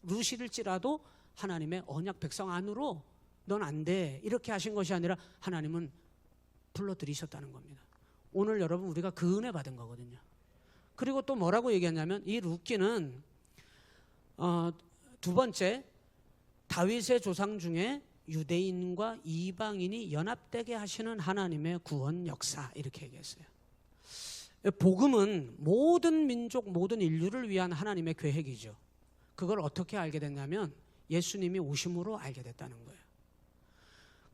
룻일지라도 하나님의 언약 백성 안으로 넌 안 돼 이렇게 하신 것이 아니라 하나님은 불러들이셨다는 겁니다. 오늘 여러분 우리가 그 은혜 받은 거거든요. 그리고 또 뭐라고 얘기했냐면 이 룻기는 두 번째, 다윗의 조상 중에 유대인과 이방인이 연합되게 하시는 하나님의 구원 역사, 이렇게 얘기했어요. 복음은 모든 민족, 모든 인류를 위한 하나님의 계획이죠. 그걸 어떻게 알게 됐냐면 예수님이 오심으로 알게 됐다는 거예요.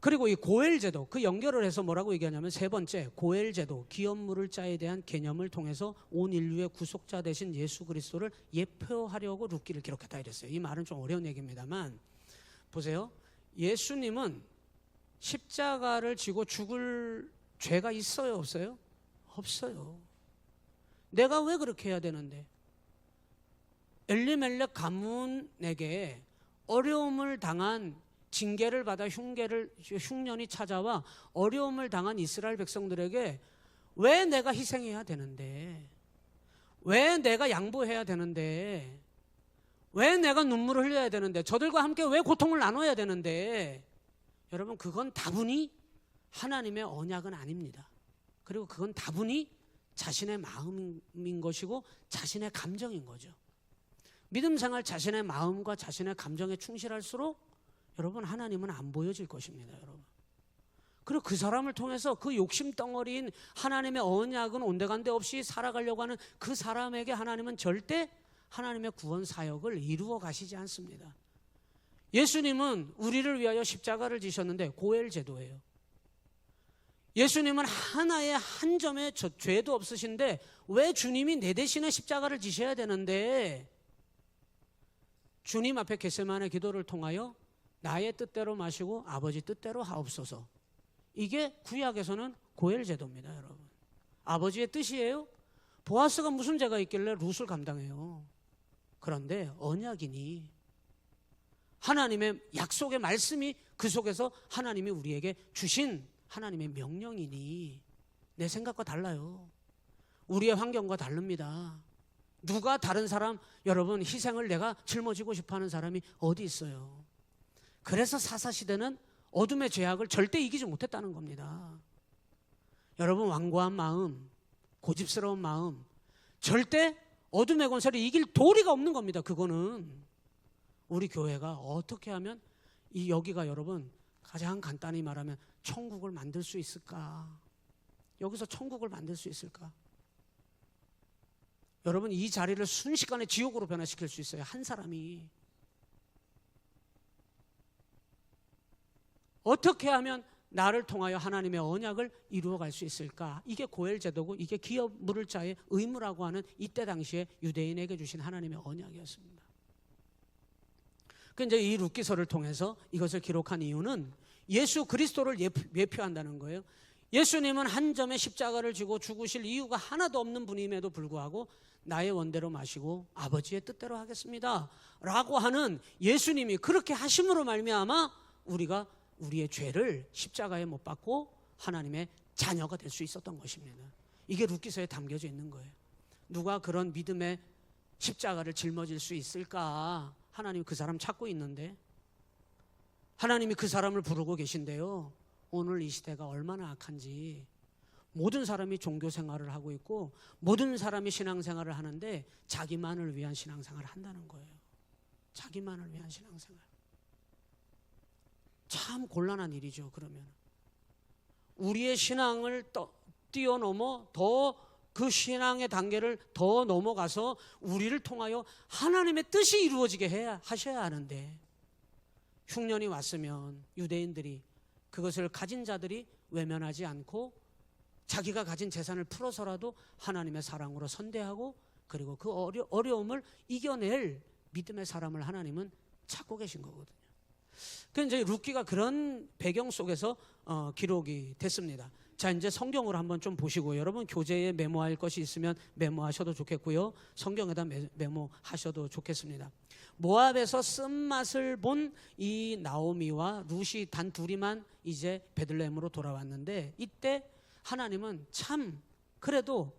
그리고 이 고엘제도, 그 연결을 해서 뭐라고 얘기하냐면 세 번째, 고엘제도, 기업물을 자에 대한 개념을 통해서 온 인류의 구속자 되신 예수 그리스도를 예표하려고 룻기를 기록했다 이랬어요. 이 말은 좀 어려운 얘기입니다만 보세요. 예수님은 십자가를 지고 죽을 죄가 있어요, 없어요? 없어요. 내가 왜 그렇게 해야 되는데? 엘리멜렉 가문에게 어려움을 당한, 징계를 받아 흉년이 찾아와 어려움을 당한 이스라엘 백성들에게 왜 내가 희생해야 되는데, 왜 내가 양보해야 되는데, 왜 내가 눈물을 흘려야 되는데, 저들과 함께 왜 고통을 나눠야 되는데, 여러분 그건 다분히 하나님의 언약은 아닙니다. 그리고 그건 다분히 자신의 마음인 것이고 자신의 감정인 거죠. 믿음 생활 자신의 마음과 자신의 감정에 충실할수록 여러분 하나님은 안 보여질 것입니다. 여러분. 그리고 그 사람을 통해서 그 욕심 덩어리인 하나님의 언약은 온데간데 없이 살아가려고 하는 그 사람에게 하나님은 절대 하나님의 구원 사역을 이루어 가시지 않습니다. 예수님은 우리를 위하여 십자가를 지셨는데 고엘 제도예요. 예수님은 하나의 한 점의 죄도 없으신데 왜 주님이 내 대신에 십자가를 지셔야 되는데, 주님 앞에 겟세마네 기도를 통하여 나의 뜻대로 마시고 아버지 뜻대로 하옵소서. 이게 구약에서는 고엘 제도입니다. 여러분, 아버지의 뜻이에요. 보아스가 무슨 죄가 있길래 룻을 감당해요? 그런데 언약이니 하나님의 약속의 말씀이 그 속에서 하나님이 우리에게 주신 하나님의 명령이니 내 생각과 달라요. 우리의 환경과 다릅니다. 누가 다른 사람, 여러분 희생을 내가 짊어지고 싶어하는 사람이 어디 있어요? 그래서 사사시대는 어둠의 죄악을 절대 이기지 못했다는 겁니다. 여러분, 완고한 마음, 고집스러운 마음, 절대 어둠의 권세를 이길 도리가 없는 겁니다. 그거는 우리 교회가 어떻게 하면 여기가 여러분 가장 간단히 말하면 천국을 만들 수 있을까? 여기서 천국을 만들 수 있을까? 여러분, 이 자리를 순식간에 지옥으로 변화시킬 수 있어요. 한 사람이. 어떻게 하면 나를 통하여 하나님의 언약을 이루어갈 수 있을까? 이게 고엘제도고 이게 기업 물을 자의 의무라고 하는 이때 당시에 유대인에게 주신 하나님의 언약이었습니다. 그 이제 이 룻기서를 통해서 이것을 기록한 이유는 예수 그리스도를 예표한다는 거예요. 예수님은 한 점의 십자가를 지고 죽으실 이유가 하나도 없는 분임에도 불구하고 나의 원대로 마시고 아버지의 뜻대로 하겠습니다 라고 하는 예수님이 그렇게 하심으로 말미암아 우리가 우리의 죄를 십자가에 못 박고 하나님의 자녀가 될 수 있었던 것입니다. 이게 룻기서에 담겨져 있는 거예요. 누가 그런 믿음의 십자가를 짊어질 수 있을까? 하나님 그 사람 찾고 있는데, 하나님이 그 사람을 부르고 계신데요. 오늘 이 시대가 얼마나 악한지, 모든 사람이 종교 생활을 하고 있고 모든 사람이 신앙생활을 하는데 자기만을 위한 신앙생활을 한다는 거예요. 자기만을 위한 신앙생활. 참 곤란한 일이죠. 그러면 우리의 신앙을 뛰어넘어 더 그 신앙의 단계를 더 넘어가서 우리를 통하여 하나님의 뜻이 이루어지게 하셔야 하는데, 흉년이 왔으면 유대인들이 그것을 가진 자들이 외면하지 않고 자기가 가진 재산을 풀어서라도 하나님의 사랑으로 선대하고 그리고 그 어려움을 이겨낼 믿음의 사람을 하나님은 찾고 계신 거거든요. 그래서 이제 룻기가 그런 배경 속에서 기록이 됐습니다. 자, 이제 성경으로 한번 좀 보시고, 여러분 교재에 메모할 것이 있으면 메모하셔도 좋겠고요, 성경에다 메모하셔도 좋겠습니다. 모압에서 쓴맛을 본 이 나오미와 룻이 단 둘이만 이제 베들레헴으로 돌아왔는데, 이때 하나님은 참 그래도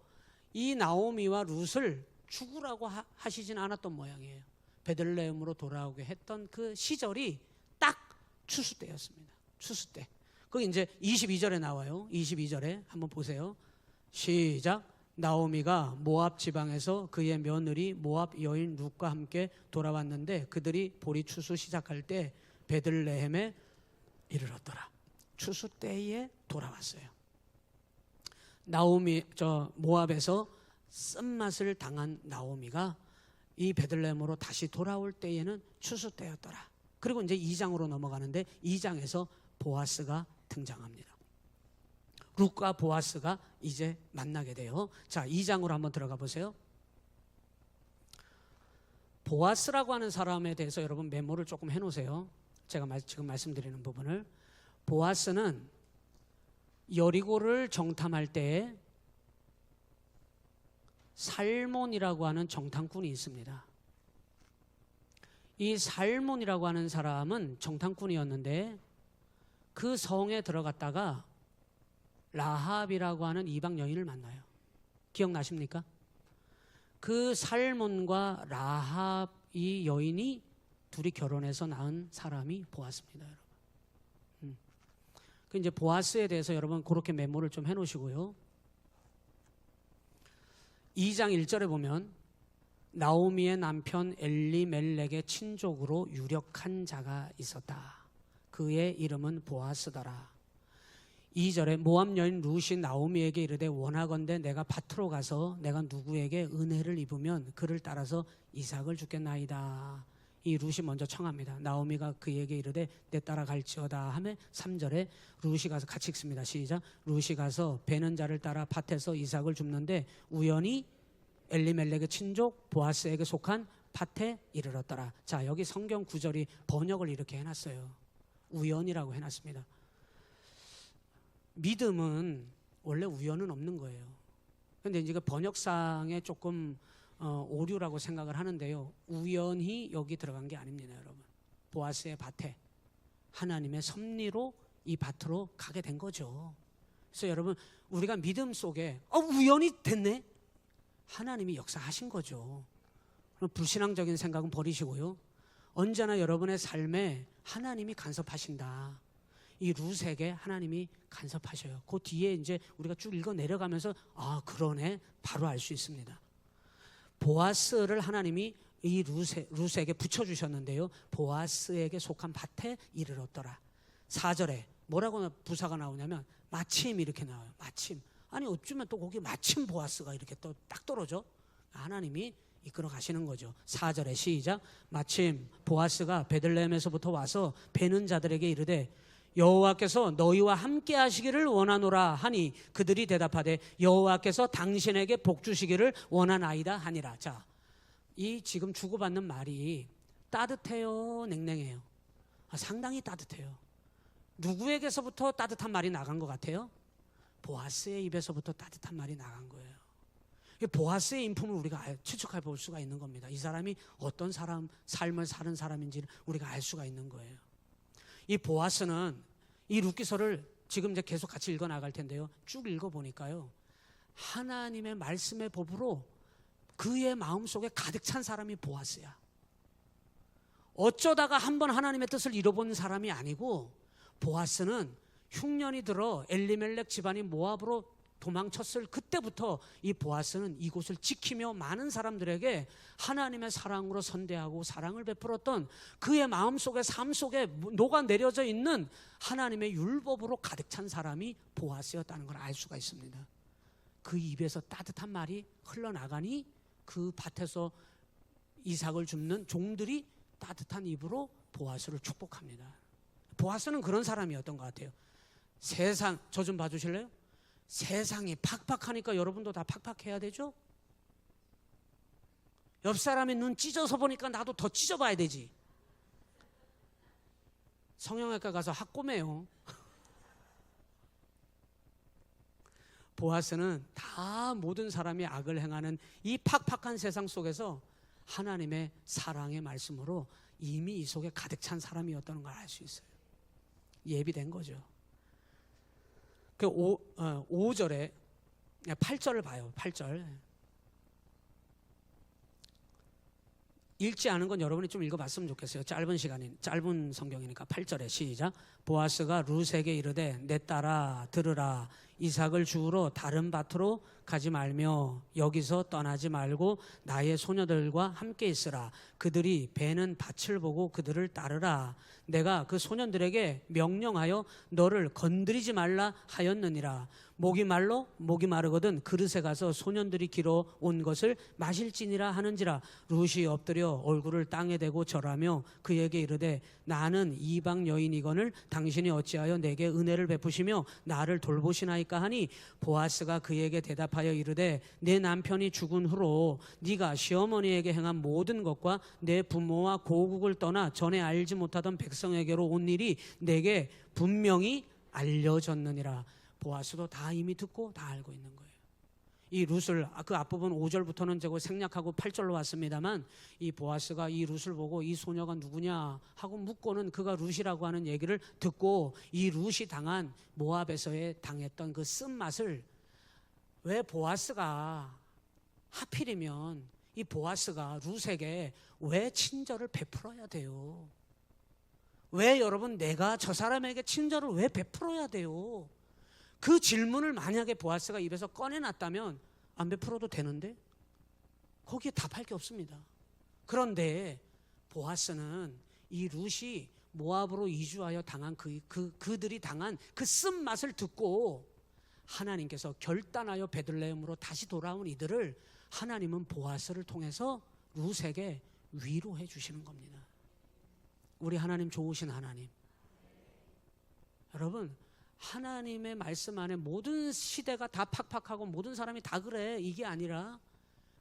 이 나오미와 룻을 죽으라고 하시진 않았던 모양이에요. 베들레헴으로 돌아오게 했던 그 시절이 딱 추수 때였습니다. 추수 때. 거기 이제 22절에 나와요. 22절에 한번 보세요. 시작. 나오미가 모압 지방에서 그의 며느리 모압 여인 룻과 함께 돌아왔는데 그들이 보리 추수 시작할 때 베들레헴에 이르렀더라. 추수 때에 돌아왔어요. 모압에서 쓴맛을 당한 나오미가 이 베들레헴으로 다시 돌아올 때에는 추수 때였더라. 그리고 이제 2장으로 넘어가는데 2장에서 보아스가 등장합니다. 룻과 보아스가 이제 만나게 돼요. 자, 2장으로 한번 들어가 보세요. 보아스라고 하는 사람에 대해서 여러분 메모를 조금 해놓으세요. 제가 지금 말씀드리는 부분을. 보아스는 여리고를 정탐할 때에 살몬이라고 하는 정탐꾼이 있습니다. 이 살몬이라고 하는 사람은 정탐꾼이었는데 그 성에 들어갔다가 라합이라고 하는 이방 여인을 만나요. 기억나십니까? 그 살몬과 라합 이 여인이 둘이 결혼해서 낳은 사람이 보아스입니다, 여러분. 그 이제 보아스에 대해서 여러분 그렇게 메모를 좀 해놓으시고요. 2장 1절에 보면 나오미의 남편 엘리멜렉의 친족으로 유력한 자가 있었다. 그의 이름은 보아스더라. 2절에 모압 여인 룻이 나오미에게 이르되 원하건대 내가 밭으로 가서 내가 누구에게 은혜를 입으면 그를 따라서 이삭을 주겠나이다. 이 룻이 먼저 청합니다. 나오미가 그에게 이르되 내 따라 갈지어다 하며 3절에 룻이 가서, 같이 읽습니다. 시작. 룻이 가서 베는 자를 따라 밭에서 이삭을 줍는데 우연히 엘리멜렉의 친족 보아스에게 속한 밭에 이르렀더라. 자, 여기 성경 구절이 번역을 이렇게 해놨어요. 우연이라고 해놨습니다. 믿음은 원래 우연은 없는 거예요. 그런데 이제 번역상에 조금 오류라고 생각을 하는데요. 우연히 여기 들어간 게 아닙니다, 여러분. 보아스의 밭에 하나님의 섭리로 이 밭으로 가게 된 거죠. 그래서 여러분 우리가 믿음 속에 우연히 됐네? 하나님이 역사하신 거죠. 그럼 불신앙적인 생각은 버리시고요. 언제나 여러분의 삶에 하나님이 간섭하신다. 이 룻에게 하나님이 간섭하셔요. 그 뒤에 이제 우리가 쭉 읽어 내려가면서 아, 그러네, 바로 알 수 있습니다. 보아스를 하나님이 이 룻에게 붙여주셨는데요, 보아스에게 속한 밭에 이르렀더라. 4절에 뭐라고 부사가 나오냐면 마침 이렇게 나와요. 마침. 아니 어쩌면 또 거기 마침 보아스가 이렇게 또 딱 떨어져? 하나님이 이끌어 가시는 거죠. 4절에 시작. 마침 보아스가 베들레헴에서부터 와서 베는 자들에게 이르되 여호와께서 너희와 함께 하시기를 원하노라 하니 그들이 대답하되 여호와께서 당신에게 복 주시기를 원하나이다 하니라. 자, 이 지금 주고받는 말이 따뜻해요, 냉랭해요? 상당히 따뜻해요. 누구에게서부터 따뜻한 말이 나간 것 같아요? 보아스의 입에서부터 따뜻한 말이 나간 거예요. 보아스의 인품을 우리가 추측해 볼 수가 있는 겁니다. 이 사람이 어떤 삶을 사는 사람인지를 우리가 알 수가 있는 거예요. 이 보아스는 이 룻기서를 지금 이제 계속 같이 읽어 나갈 텐데요, 쭉 읽어 보니까요, 하나님의 말씀의 법으로 그의 마음속에 가득 찬 사람이 보아스야. 어쩌다가 한번 하나님의 뜻을 이뤄본 사람이 아니고, 보아스는 흉년이 들어 엘리멜렉 집안이 모압으로 도망쳤을 그때부터 이 보아스는 이곳을 지키며 많은 사람들에게 하나님의 사랑으로 선대하고 사랑을 베풀었던 그의 마음속에 삶 속에 녹아내려져 있는 하나님의 율법으로 가득 찬 사람이 보아스였다는 걸 알 수가 있습니다. 그 입에서 따뜻한 말이 흘러나가니 그 밭에서 이삭을 줍는 종들이 따뜻한 입으로 보아스를 축복합니다. 보아스는 그런 사람이었던 것 같아요. 세상, 저 좀 봐주실래요? 세상이 팍팍하니까 여러분도 다 팍팍해야 되죠? 옆 사람의 눈 찢어서 보니까 나도 더 찢어봐야 되지. 성형외과 가서 학고매요. 보아스는 다 모든 사람이 악을 행하는 이 팍팍한 세상 속에서 하나님의 사랑의 말씀으로 이미 이 속에 가득 찬 사람이었다는 걸 알 수 있어요. 예비된 거죠. 그 5절에 8절을 봐요. 8절 읽지 않은 건 여러분이 좀 읽어봤으면 좋겠어요. 짧은 성경이니까. 8절에 시작. 보아스가 룻에게 이르되 내 딸아 들으라. 이삭을 주우러 다른 밭으로 가지 말며 여기서 떠나지 말고 나의 소녀들과 함께 있으라. 그들이 베는 밭을 보고 그들을 따르라. 내가 그 소년들에게 명령하여 너를 건드리지 말라 하였느니라. 목이 마르거든 그릇에 가서 소년들이 길어 온 것을 마실지니라 하는지라. 룻이 엎드려 얼굴을 땅에 대고 절하며 그에게 이르되 나는 이방 여인이거늘 당신이 어찌하여 내게 은혜를 베푸시며 나를 돌보시나이까 하니 보아스가 그에게 대답하여 이르되 내 남편이 죽은 후로 네가 시어머니에게 행한 모든 것과 내 부모와 고국을 떠나 전에 알지 못하던 백성에게로 온 일이 내게 분명히 알려졌느니라. 보아스도 다 이미 듣고 다 알고 있는 거예요. 이 룻을 그 앞부분 5절부터는 제가 생략하고 8절로 왔습니다만, 이 보아스가 이 룻을 보고 이 소녀가 누구냐 하고 묻고는 그가 룻이라고 하는 얘기를 듣고 이 룻이 당한 모압에서의 당했던 그 쓴맛을, 왜 보아스가 하필이면 이 보아스가 룻에게 왜 친절을 베풀어야 돼요? 왜 여러분 내가 저 사람에게 친절을 왜 베풀어야 돼요? 그 질문을 만약에 보아스가 입에서 꺼내놨다면 안 베풀어도 되는데 거기에 답할 게 없습니다. 그런데 보아스는 이 룻이 모압으로 이주하여 당한 그들이 당한 그 쓴맛을 듣고 하나님께서 결단하여 베들레헴으로 다시 돌아온 이들을 하나님은 보아스를 통해서 룻에게 위로해 주시는 겁니다. 우리 하나님 좋으신 하나님. 여러분, 하나님의 말씀 안에 모든 시대가 다 팍팍하고 모든 사람이 다 그래, 이게 아니라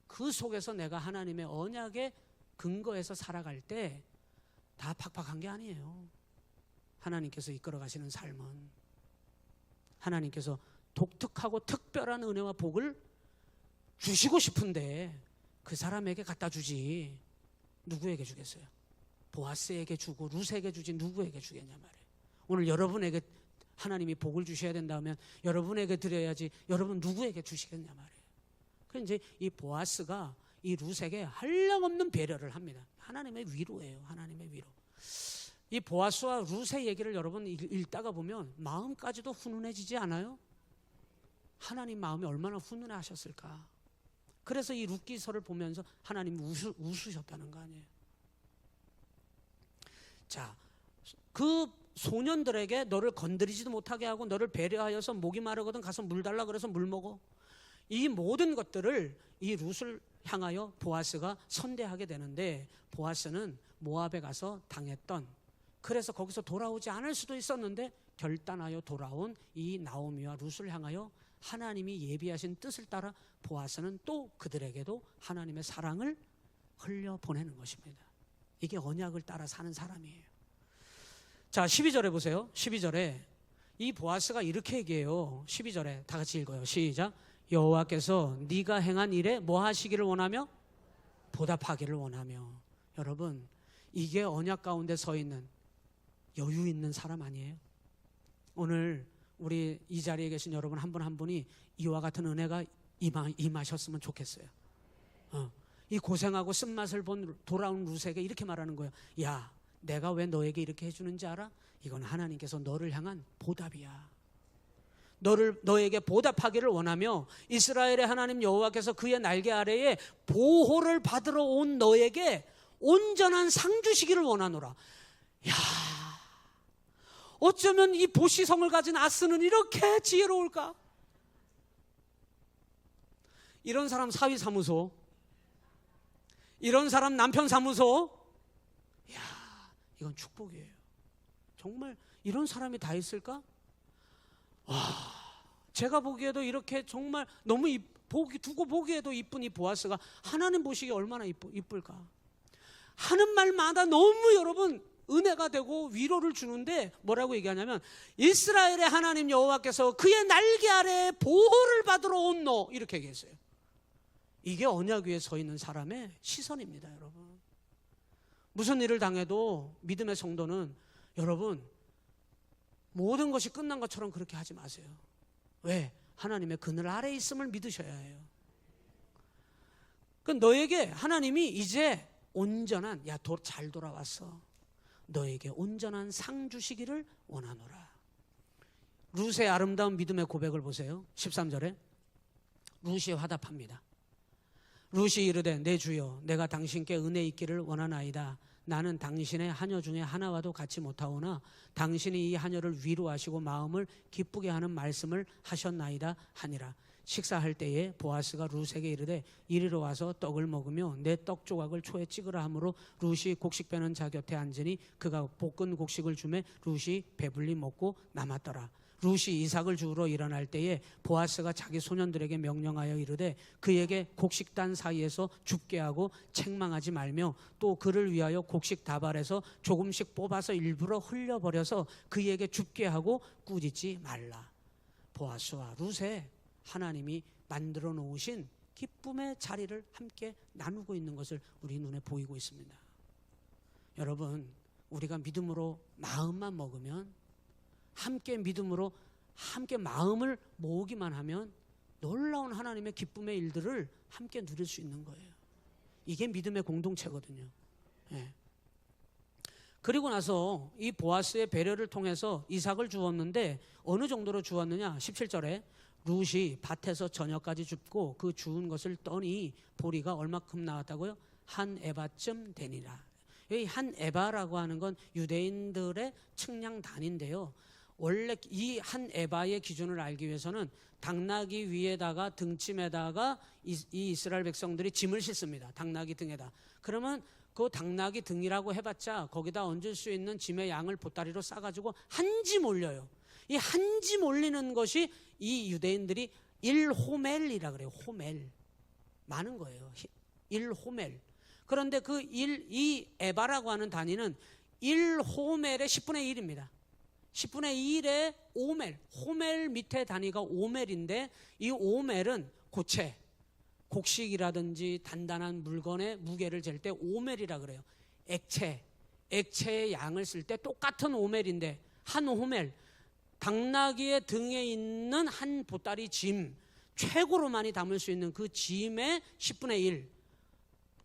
그 속에서 내가 하나님의 언약에 근거해서 살아갈 때 다 팍팍한 게 아니에요. 하나님께서 이끌어 가시는 삶은 하나님께서 독특하고 특별한 은혜와 복을 주시고 싶은데 그 사람에게 갖다 주지 누구에게 주겠어요? 보아스에게 주고 룻에게 주지 누구에게 주겠냐 말이에요. 오늘 여러분에게 하나님이 복을 주셔야 된다면 여러분에게 드려야지 여러분 누구에게 주시겠냐 말이에요. 그래서 이제 이 보아스가 이 룻에게 한량없는 배려를 합니다. 하나님의 위로예요. 하나님의 위로. 이 보아스와 룻의 얘기를 여러분 읽다가 보면 마음까지도 훈훈해지지 않아요? 하나님 마음이 얼마나 훈훈해 하셨을까. 그래서 이 룻기서를 보면서 하나님이 웃으셨다는 거 아니에요. 자, 그 소년들에게 너를 건드리지도 못하게 하고 너를 배려하여서 목이 마르거든 가서 물 달라 그래서 물 먹어. 이 모든 것들을 이 룻을 향하여 보아스가 선대하게 되는데, 보아스는 모압에 가서 당했던, 그래서 거기서 돌아오지 않을 수도 있었는데 결단하여 돌아온 이 나오미와 룻을 향하여 하나님이 예비하신 뜻을 따라 보아스는 또 그들에게도 하나님의 사랑을 흘려보내는 것입니다. 이게 언약을 따라 사는 사람이에요. 자, 12절에 보세요. 12절에 이 보아스가 이렇게 얘기해요. 12절에 다 같이 읽어요. 시작. 여호와께서 네가 행한 일에 뭐 하시기를 원하며? 보답하기를 원하며. 여러분, 이게 언약 가운데 서 있는 여유 있는 사람 아니에요? 오늘 우리 이 자리에 계신 여러분 한 분 한 분이 이와 같은 은혜가 임하셨으면 좋겠어요. 이 고생하고 쓴맛을 본 돌아온 룻에게 이렇게 말하는 거예요. 야, 내가 왜 너에게 이렇게 해주는지 알아? 이건 하나님께서 너를 향한 보답이야. 너에게 보답하기를 원하며 이스라엘의 하나님 여호와께서 그의 날개 아래에 보호를 받으러 온 너에게 온전한 상 주시기를 원하노라. 야, 어쩌면 이 보시성을 가진 아스는 이렇게 지혜로울까? 이런 사람 사위 사무소, 이런 사람 남편 사무소, 야, 이건 축복이에요. 정말 이런 사람이 다 있을까? 와, 제가 보기에도 이렇게 정말 너무 두고 보기에도 이쁜 이 보아스가 하나님 보시기에 얼마나 이쁠까? 하는 말마다 너무 여러분 은혜가 되고 위로를 주는데 뭐라고 얘기하냐면 이스라엘의 하나님 여호와께서 그의 날개 아래에 보호를 받으러 온 너, 이렇게 얘기했어요. 이게 언약 위에 서 있는 사람의 시선입니다. 여러분, 무슨 일을 당해도 믿음의 성도는 여러분 모든 것이 끝난 것처럼 그렇게 하지 마세요. 왜? 하나님의 그늘 아래에 있음을 믿으셔야 해요. 그 너에게 하나님이 이제 온전한, 야, 잘 돌아왔어, 너에게 온전한 상 주시기를 원하노라. 룻의 아름다운 믿음의 고백을 보세요. 13절에 룻이 화답합니다. 룻이 이르되 내 주여, 내가 당신께 은혜 있기를 원하나이다. 나는 당신의 하녀 중에 하나와도 같이 못하오나 당신이 이 하녀를 위로하시고 마음을 기쁘게 하는 말씀을 하셨나이다 하니라. 식사할 때에 보아스가 룻에게 이르되 이리로 와서 떡을 먹으며 내 떡 조각을 초에 찍으라 하므로 룻이 곡식 빼는 자 곁에 앉으니 그가 볶은 곡식을 주매 룻이 배불리 먹고 남았더라. 룻이 이삭을 주우러 일어날 때에 보아스가 자기 소년들에게 명령하여 이르되 그에게 곡식단 사이에서 줍게 하고 책망하지 말며 또 그를 위하여 곡식 다발에서 조금씩 뽑아서 일부러 흘려버려서 그에게 줍게 하고 꾸짖지 말라. 보아스와 룻의 하나님이 만들어 놓으신 기쁨의 자리를 함께 나누고 있는 것을 우리 눈에 보이고 있습니다. 여러분, 우리가 믿음으로 마음만 먹으면, 함께 믿음으로 함께 마음을 모으기만 하면 놀라운 하나님의 기쁨의 일들을 함께 누릴 수 있는 거예요. 이게 믿음의 공동체거든요. 예. 그리고 나서 이 보아스의 배려를 통해서 이삭을 주었는데 어느 정도로 주었느냐? 17절에 룻이 밭에서 저녁까지 줍고 그 주운 것을 떠니 보리가 얼마큼 나왔다고요? 한 에바쯤 되니라. 이 한 에바라고 하는 건 유대인들의 측량단인데요. 원래 이 한 에바의 기준을 알기 위해서는 당나귀 위에다가 등짐에다가 이 이스라엘 백성들이 짐을 싣습니다. 당나귀 등에다. 그러면 그 당나귀 등이라고 해봤자 거기다 얹을 수 있는 짐의 양을 보따리로 싸가지고 한 짐 올려요. 이 한 짐 올리는 것이 이 유대인들이 1호멜이라 그래요. 호멜. 많은 거예요. 1호멜. 그런데 이 에바라고 하는 단위는 1호멜의 10분의 1입니다. 10분의 1의 오멜. 호멜 밑에 단위가 오멜인데 이 오멜은 고체, 곡식이라든지 단단한 물건의 무게를 잴 때 오멜이라 그래요. 액체의 양을 쓸 때 똑같은 오멜인데 한 호멜, 당나귀의 등에 있는 한 보따리 짐, 최고로 많이 담을 수 있는 그 짐의 10분의 1.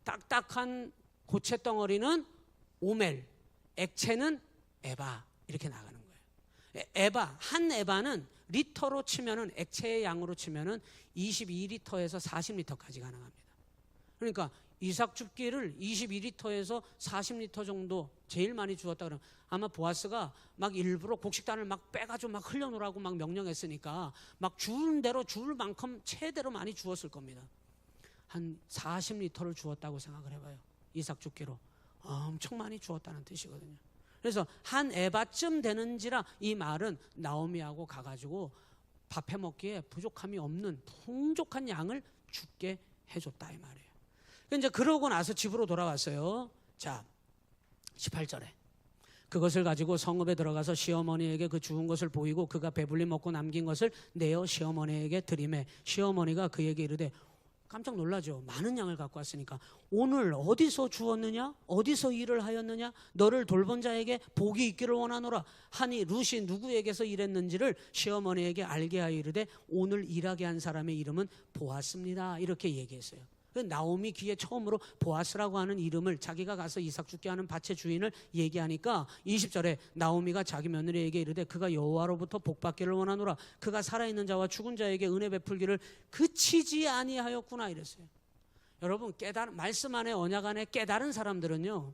딱딱한 고체 덩어리는 오멜, 액체는 에바 이렇게 나가는 거예요. 에바, 한 에바는 리터로 치면은 액체의 양으로 치면은 22리터에서 40리터까지 가능합니다. 그러니까 이삭 줍기를 22리터에서 40리터 정도 제일 많이 주었다 그러면 아마 보아스가 막 일부러 곡식단을 막 빼가지고 막 흘려놓으라고 막 명령했으니까 막 주는 대로 줄 만큼 최대로 많이 주었을 겁니다. 한 40리터를 주었다고 생각을 해봐요. 이삭 줍기로 엄청 많이 주었다는 뜻이거든요. 그래서 한 에바쯤 되는지라 이 말은 나오미하고 가가지고 밥해 먹기에 부족함이 없는 풍족한 양을 주게 해줬다 이 말이에요. 이제 그러고 나서 집으로 돌아왔어요. 자, 18절에 그것을 가지고 성읍에 들어가서 시어머니에게 그 주운 것을 보이고 그가 배불리 먹고 남긴 것을 내어 시어머니에게 드리매 시어머니가 그에게 이르되 깜짝 놀라죠. 많은 양을 갖고 왔으니까 오늘 어디서 주었느냐? 어디서 일을 하였느냐? 너를 돌본 자에게 복이 있기를 원하노라 하니 룻이 누구에게서 일했는지를 시어머니에게 알게 하여 이르되 오늘 일하게 한 사람의 이름은 보아스입니다. 이렇게 얘기했어요. 나오미 귀에 처음으로 보아스라고 하는 이름을 자기가 가서 이삭 죽게 하는 밭의 주인을 얘기하니까 20절에 나오미가 자기 며느리에게 이르되 그가 여호와로부터 복받기를 원하노라 그가 살아있는 자와 죽은 자에게 은혜 베풀기를 그치지 아니하였구나 이랬어요. 여러분 말씀 안에 언약 안에 깨달은 사람들은요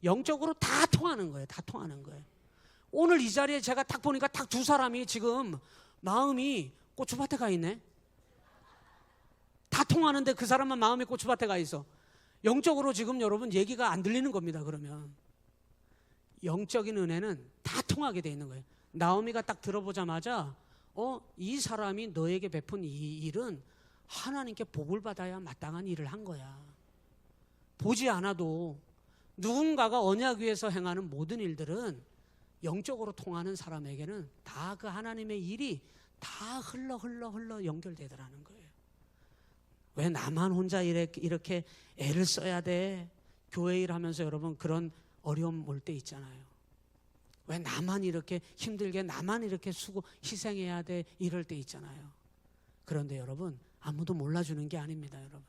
영적으로 다 통하는 거예요. 다 통하는 거예요. 오늘 이 자리에 제가 딱 보니까 딱 두 사람이 지금 마음이 고추밭에 가 있네. 다 통하는데 그 사람만 마음이 고추밭에 가 있어. 영적으로 지금 여러분 얘기가 안 들리는 겁니다. 그러면 영적인 은혜는 다 통하게 돼 있는 거예요. 나오미가 딱 들어보자마자 이 사람이 너에게 베푼 이 일은 하나님께 복을 받아야 마땅한 일을 한 거야. 보지 않아도 누군가가 언약 위에서 행하는 모든 일들은 영적으로 통하는 사람에게는 다 그 하나님의 일이 다 흘러 연결되더라는 거예요. 왜 나만 혼자 이렇게 애를 써야 돼? 교회 일 하면서 여러분 그런 어려움 올 때 있잖아요. 왜 나만 이렇게 힘들게 나만 이렇게 희생해야 돼? 이럴 때 있잖아요. 그런데 여러분 아무도 몰라주는 게 아닙니다. 여러분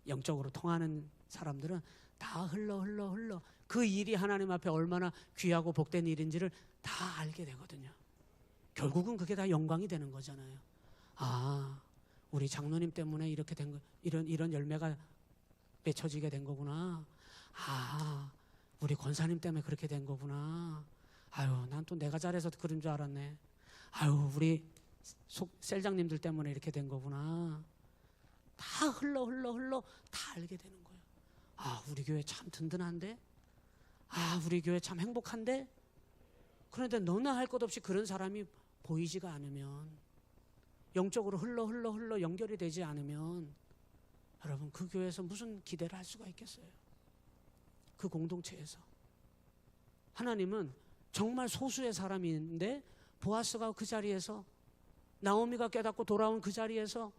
영적으로 통하는 사람들은 다 흘러 그 일이 하나님 앞에 얼마나 귀하고 복된 일인지를 다 알게 되거든요. 결국은 그게 다 영광이 되는 거잖아요. 우리 장로님 때문에 이렇게 된 거, 이런 열매가 맺혀지게 된 거구나. 우리 권사님 때문에 그렇게 된 거구나. 난 또 내가 잘해서 그런 줄 알았네. 우리 셀장님들 때문에 이렇게 된 거구나. 다 흘러 다 알게 되는 거예요. 우리 교회 참 든든한데? 우리 교회 참 행복한데? 그런데 너나 할 것 없이 그런 사람이 보이지가 않으면 영적으로 흘러 연결이 되지 않으면 여러분 그 교회에서 무슨 기대를 할 수가 있겠어요? 그 공동체에서 하나님은 정말 소수의 사람인데 보아스가 그 자리에서 나오미가 깨닫고 돌아온 그 자리에서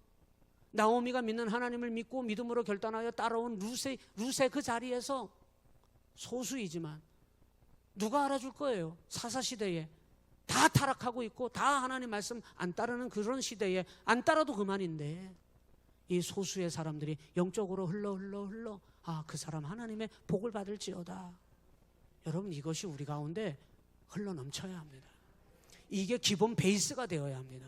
나오미가 믿는 하나님을 믿고 믿음으로 결단하여 따라온 룻의 그 자리에서 소수이지만 누가 알아줄 거예요? 사사시대에 다 타락하고 있고 다 하나님 말씀 안 따르는 그런 시대에 안 따라도 그만인데 이 소수의 사람들이 영적으로 흘러 그 사람 하나님의 복을 받을지어다. 여러분 이것이 우리 가운데 흘러 넘쳐야 합니다. 이게 기본 베이스가 되어야 합니다.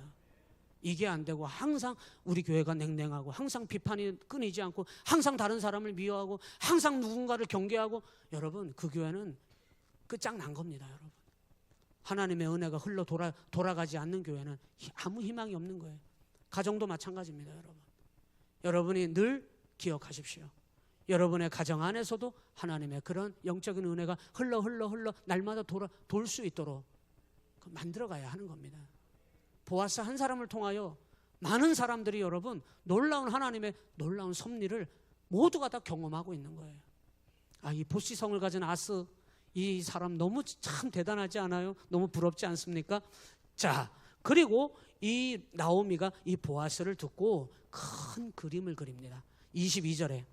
이게 안 되고 항상 우리 교회가 냉랭하고 항상 비판이 끊이지 않고 항상 다른 사람을 미워하고 항상 누군가를 경계하고 여러분 그 교회는 끝장난 겁니다. 여러분 하나님의 은혜가 흘러 돌아가지 않는 교회는 아무 희망이 없는 거예요. 가정도 마찬가지입니다. 여러분 여러분이 늘 기억하십시오. 여러분의 가정 안에서도 하나님의 그런 영적인 은혜가 흘러 날마다 돌 수 있도록 만들어가야 하는 겁니다. 보아스 한 사람을 통하여 많은 사람들이 여러분 놀라운 하나님의 놀라운 섭리를 모두가 다 경험하고 있는 거예요. 이 보시성을 가진 아스 이 사람 너무 참 대단하지 않아요? 너무 부럽지 않습니까? 자, 그리고 이 나오미가 이 보아스를 듣고 큰 그림을 그립니다. 22절에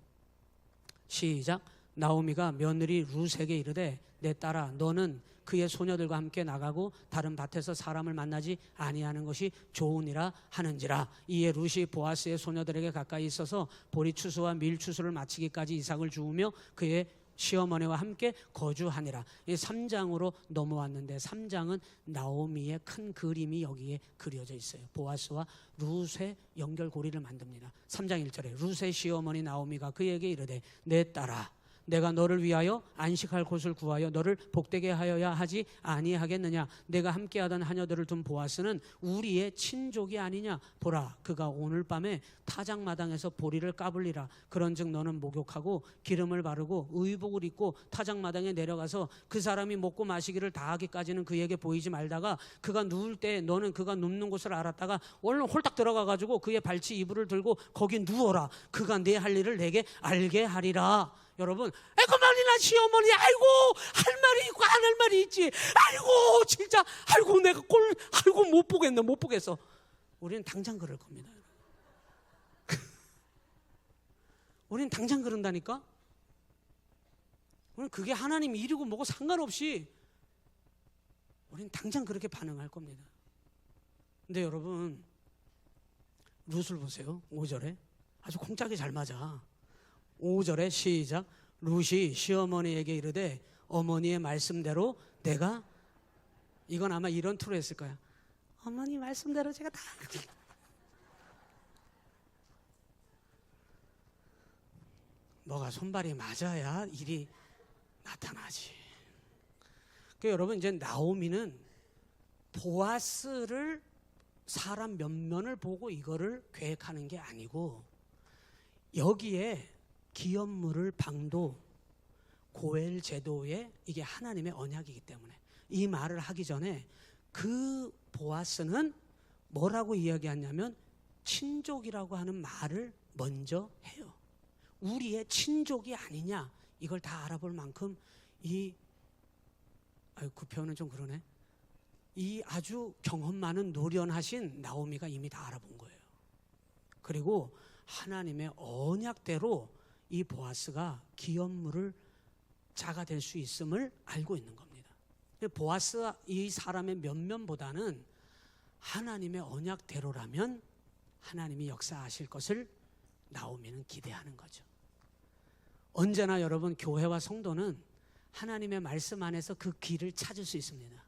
시작. 나오미가 며느리 룻에게 이르되 내 딸아 너는 그의 소녀들과 함께 나가고 다른 밭에서 사람을 만나지 아니하는 것이 좋으니라 하는지라. 이에 룻이 보아스의 소녀들에게 가까이 있어서 보리 추수와 밀 추수를 마치기까지 이삭을 주우며 그의 시어머니와 함께 거주하니라. 이 3장으로 넘어왔는데 3장은 나오미의 큰 그림이 여기에 그려져 있어요. 보아스와 룻의 연결고리를 만듭니다. 3장 1절에 룻의 시어머니 나오미가 그에게 이르되 내 딸아 내가 너를 위하여 안식할 곳을 구하여 너를 복되게 하여야 하지 아니하겠느냐. 내가 함께하던 하녀들을 둔 보아스는 우리의 친족이 아니냐. 보라 그가 오늘 밤에 타작마당에서 보리를 까불리라. 그런즉 너는 목욕하고 기름을 바르고 의복을 입고 타작마당에 내려가서 그 사람이 먹고 마시기를 다하기까지는 그에게 보이지 말다가 그가 누울 때 너는 그가 눕는 곳을 알았다가 얼른 홀딱 들어가가지고 그의 발치 이불을 들고 거기 누워라. 그가 내 할 일을 내게 알게 하리라. 여러분, 아이고 말이나 시어머니, 아이고 할 말이 있고 안 할 말이 있지. 아이고 진짜, 아이고 내가 아이고 못 보겠어. 우리는 당장 그럴 겁니다. 우리는 당장 그런다니까. 우리는 그게 하나님 일이고 뭐고 상관없이 우리는 당장 그렇게 반응할 겁니다. 근데 여러분 룻을 보세요. 5절에 아주 콩짝이 잘 맞아. 5절에 시작. 룻이 시어머니에게 이르되 어머니의 말씀대로 내가, 이건 아마 이런 투로 했을 거야. 어머니 말씀대로 제가 다. 뭐가 손발이 맞아야 일이 나타나지. 그러니까 여러분 이제 나오미는 보아스를 사람 면면을 보고 이거를 계획하는 게 아니고 여기에 기업물을 방도 고엘 제도에 이게 하나님의 언약이기 때문에 이 말을 하기 전에 그 보아스는 뭐라고 이야기하냐면 친족이라고 하는 말을 먼저 해요. 우리의 친족이 아니냐 이걸 다 알아볼 만큼 그 표현은 좀 그러네. 이 아주 경험 많은 노련하신 나오미가 이미 다 알아본 거예요. 그리고 하나님의 언약대로 이 보아스가 기업물을 자가 될 수 있음을 알고 있는 겁니다. 보아스 이 사람의 면면보다는 하나님의 언약대로라면 하나님이 역사하실 것을 나오미는 기대하는 거죠. 언제나 여러분 교회와 성도는 하나님의 말씀 안에서 그 길을 찾을 수 있습니다.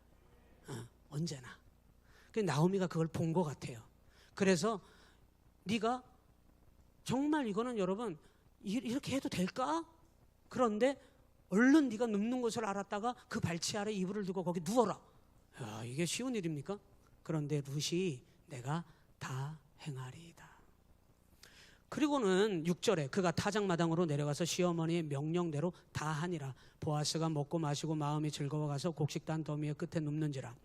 언제나. 나오미가 그걸 본 것 같아요. 그래서 네가 정말 이거는 여러분 이렇게 해도 될까? 그런데 얼른 네가 눕는 곳을 알았다가 그 발치 아래 이불을 두고 거기 누워라. 야, 이게 쉬운 일입니까? 그런데 룻이 내가 다 행하리이다. 그리고는 6절에 그가 타작마당으로 내려가서 시어머니의 명령대로 다 하니라. 보아스가 먹고 마시고 마음이 즐거워가서 곡식단 더미의 끝에 눕는지라.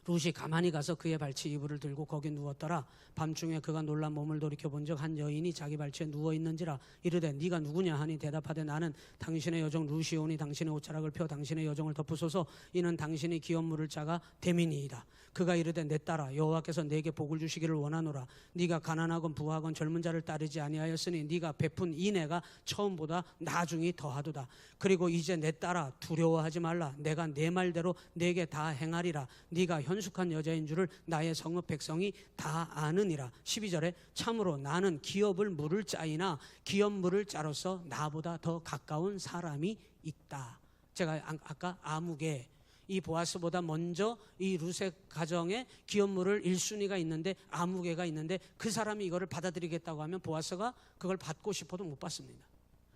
룻이 가만히 가서 그의 발치 이불을 들고 거기 누웠더라. 밤중에 그가 놀라 몸을 돌이켜 본즉 한 여인이 자기 발치에 누워 있는지라. 이르되 네가 누구냐 하니 대답하되 나는 당신의 여종 룻이오니 당신의 옷자락을 펴 당신의 여종을 덮으소서. 이는 당신이 기업물을 짜가 됨이니이다. 그가 이르되 내 딸아 여호와께서 내게 복을 주시기를 원하노라. 네가 가난하건 부하건 젊은 자를 따르지 아니하였으니 네가 베푼 인애가 처음보다 나중이 더하도다. 그리고 이제 내 딸아 두려워하지 말라. 내가 내 말대로 내게 다 행하리라. 네가 현숙한 여자인 줄을 나의 성읍 백성이 다 아느니라. 12절에 참으로 나는 기업을 물을 짜이나 기업물을 짜로서 나보다 더 가까운 사람이 있다. 제가 아까 아무개 이 보아스보다 먼저 이 룻의 가정에 기업물을 1순위가 있는데 아무개가 있는데 그 사람이 이거를 받아들이겠다고 하면 보아스가 그걸 받고 싶어도 못 받습니다.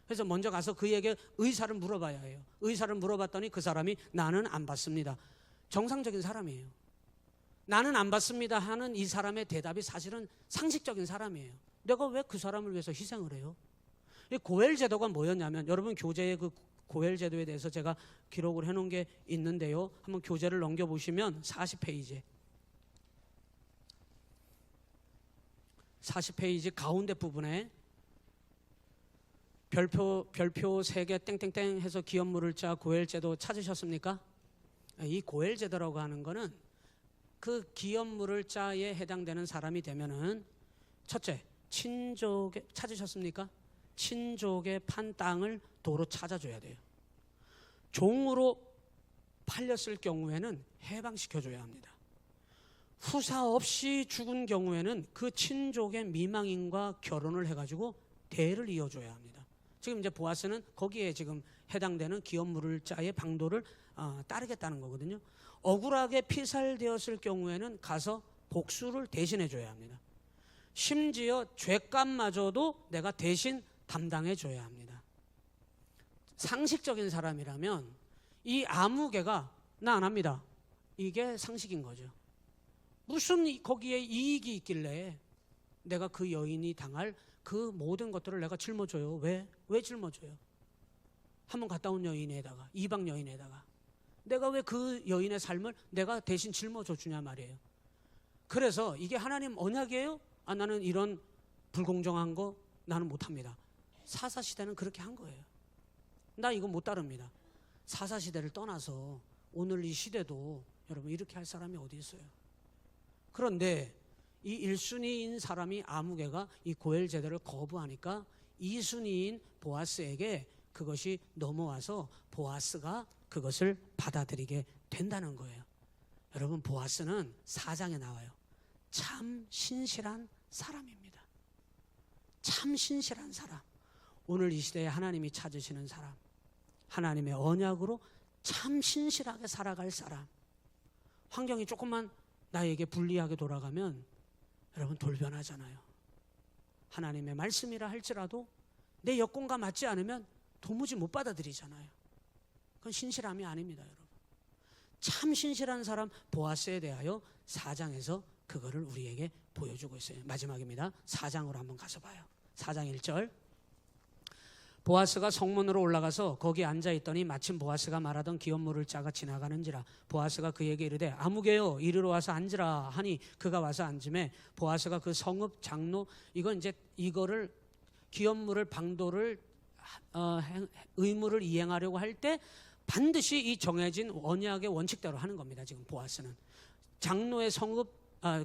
그래서 먼저 가서 그에게 의사를 물어봐야 해요. 의사를 물어봤더니 그 사람이 나는 안 받습니다. 정상적인 사람이에요. 나는 안 받습니다 하는 이 사람의 대답이 사실은 상식적인 사람이에요. 내가 왜 그 사람을 위해서 희생을 해요? 이 고엘 제도가 뭐였냐면 여러분 교재의 그 고엘 제도에 대해서 제가 기록을 해놓은 게 있는데요. 한번 교재를 넘겨보시면 40페이지 가운데 부분에 별표 3개 땡땡땡 해서 기업물을 짜 고엘 제도 찾으셨습니까? 이 고엘 제도라고 하는 거는 그 기업물을 짜에 해당되는 사람이 되면은 첫째 친족에 찾으셨습니까? 친족의 판 땅을 도로 찾아줘야 돼요. 종으로 팔렸을 경우에는 해방시켜줘야 합니다. 후사 없이 죽은 경우에는 그 친족의 미망인과 결혼을 해가지고 대를 이어줘야 합니다. 지금 이제 보아스는 거기에 지금 해당되는 기업물자의 방도를 따르겠다는 거거든요. 억울하게 피살되었을 경우에는 가서 복수를 대신해 줘야 합니다. 심지어 죄값마저도 내가 대신 담당해 줘야 합니다. 상식적인 사람이라면 이 아무개가 나 안 합니다. 이게 상식인 거죠. 무슨 거기에 이익이 있길래 내가 그 여인이 당할 그 모든 것들을 내가 짊어져요. 왜 짊어져요? 한번 갔다 온 여인에다가, 이방 여인에다가 내가 왜 그 여인의 삶을 내가 대신 짊어져 주냐 말이에요. 그래서 이게 하나님 언약이에요? 나는 이런 불공정한 거 나는 못합니다. 사사시대는 그렇게 한 거예요. 나 이거 못 따릅니다. 사사시대를 떠나서 오늘 이 시대도 여러분 이렇게 할 사람이 어디 있어요? 그런데 이 1순위인 사람이 아무개가 이 고엘 제도를 거부하니까 2순위인 보아스에게 그것이 넘어와서 보아스가 그것을 받아들이게 된다는 거예요. 여러분, 보아스는 4장에 나와요. 참 신실한 사람입니다. 참 신실한 사람. 오늘 이 시대에 하나님이 찾으시는 사람, 하나님의 언약으로 참 신실하게 살아갈 사람. 환경이 조금만 나에게 불리하게 돌아가면 여러분 돌변하잖아요. 하나님의 말씀이라 할지라도 내 여건과 맞지 않으면 도무지 못 받아들이잖아요. 그건 신실함이 아닙니다, 여러분. 참 신실한 사람 보아스에 대하여 4장에서 그거를 우리에게 보여주고 있어요. 마지막입니다. 4장으로 한번 가서 봐요. 4장 1절. 보아스가 성문으로 올라가서 거기 앉아있더니 마침 보아스가 말하던 기업물을 짜가 지나가는지라. 보아스가 그에게 이르되 아무개요 이리로 와서 앉으라 하니 그가 와서 앉음에 보아스가 그 성읍 장로, 이건 이제 이거를 기업물을 방도를 의무를 이행하려고 할 때 반드시 이 정해진 언약의 원칙대로 하는 겁니다. 지금 보아스는 장로의 성읍,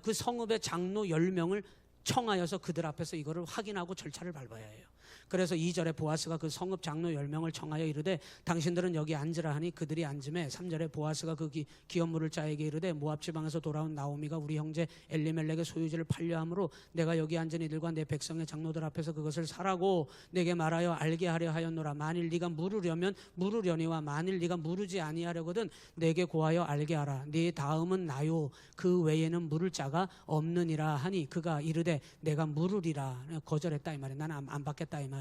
그 성읍의 장로 10명을 청하여서 그들 앞에서 이거를 확인하고 절차를 밟아야 해요. 그래서 2절에 보아스가 그 성읍 장로 10명을 청하여 이르되 당신들은 여기 앉으라 하니 그들이 앉음에 3절에 보아스가 그 기업물을 짜에게 이르되 모압 지방에서 돌아온 나오미가 우리 형제 엘리멜렉의 소유지를 팔려함으로 내가 여기 앉은 이들과 내 백성의 장로들 앞에서 그것을 사라고 내게 말하여 알게 하려 하였노라. 만일 네가 물으려면 물으려니와 만일 네가 물으지 아니하려거든 내게 고하여 알게 하라. 네 다음은 나요 그 외에는 물을 자가 없느니라 하니 그가 이르되 내가 물으리라. 거절했다 이 말이에요. 나는 안 받겠다 이 말이에요.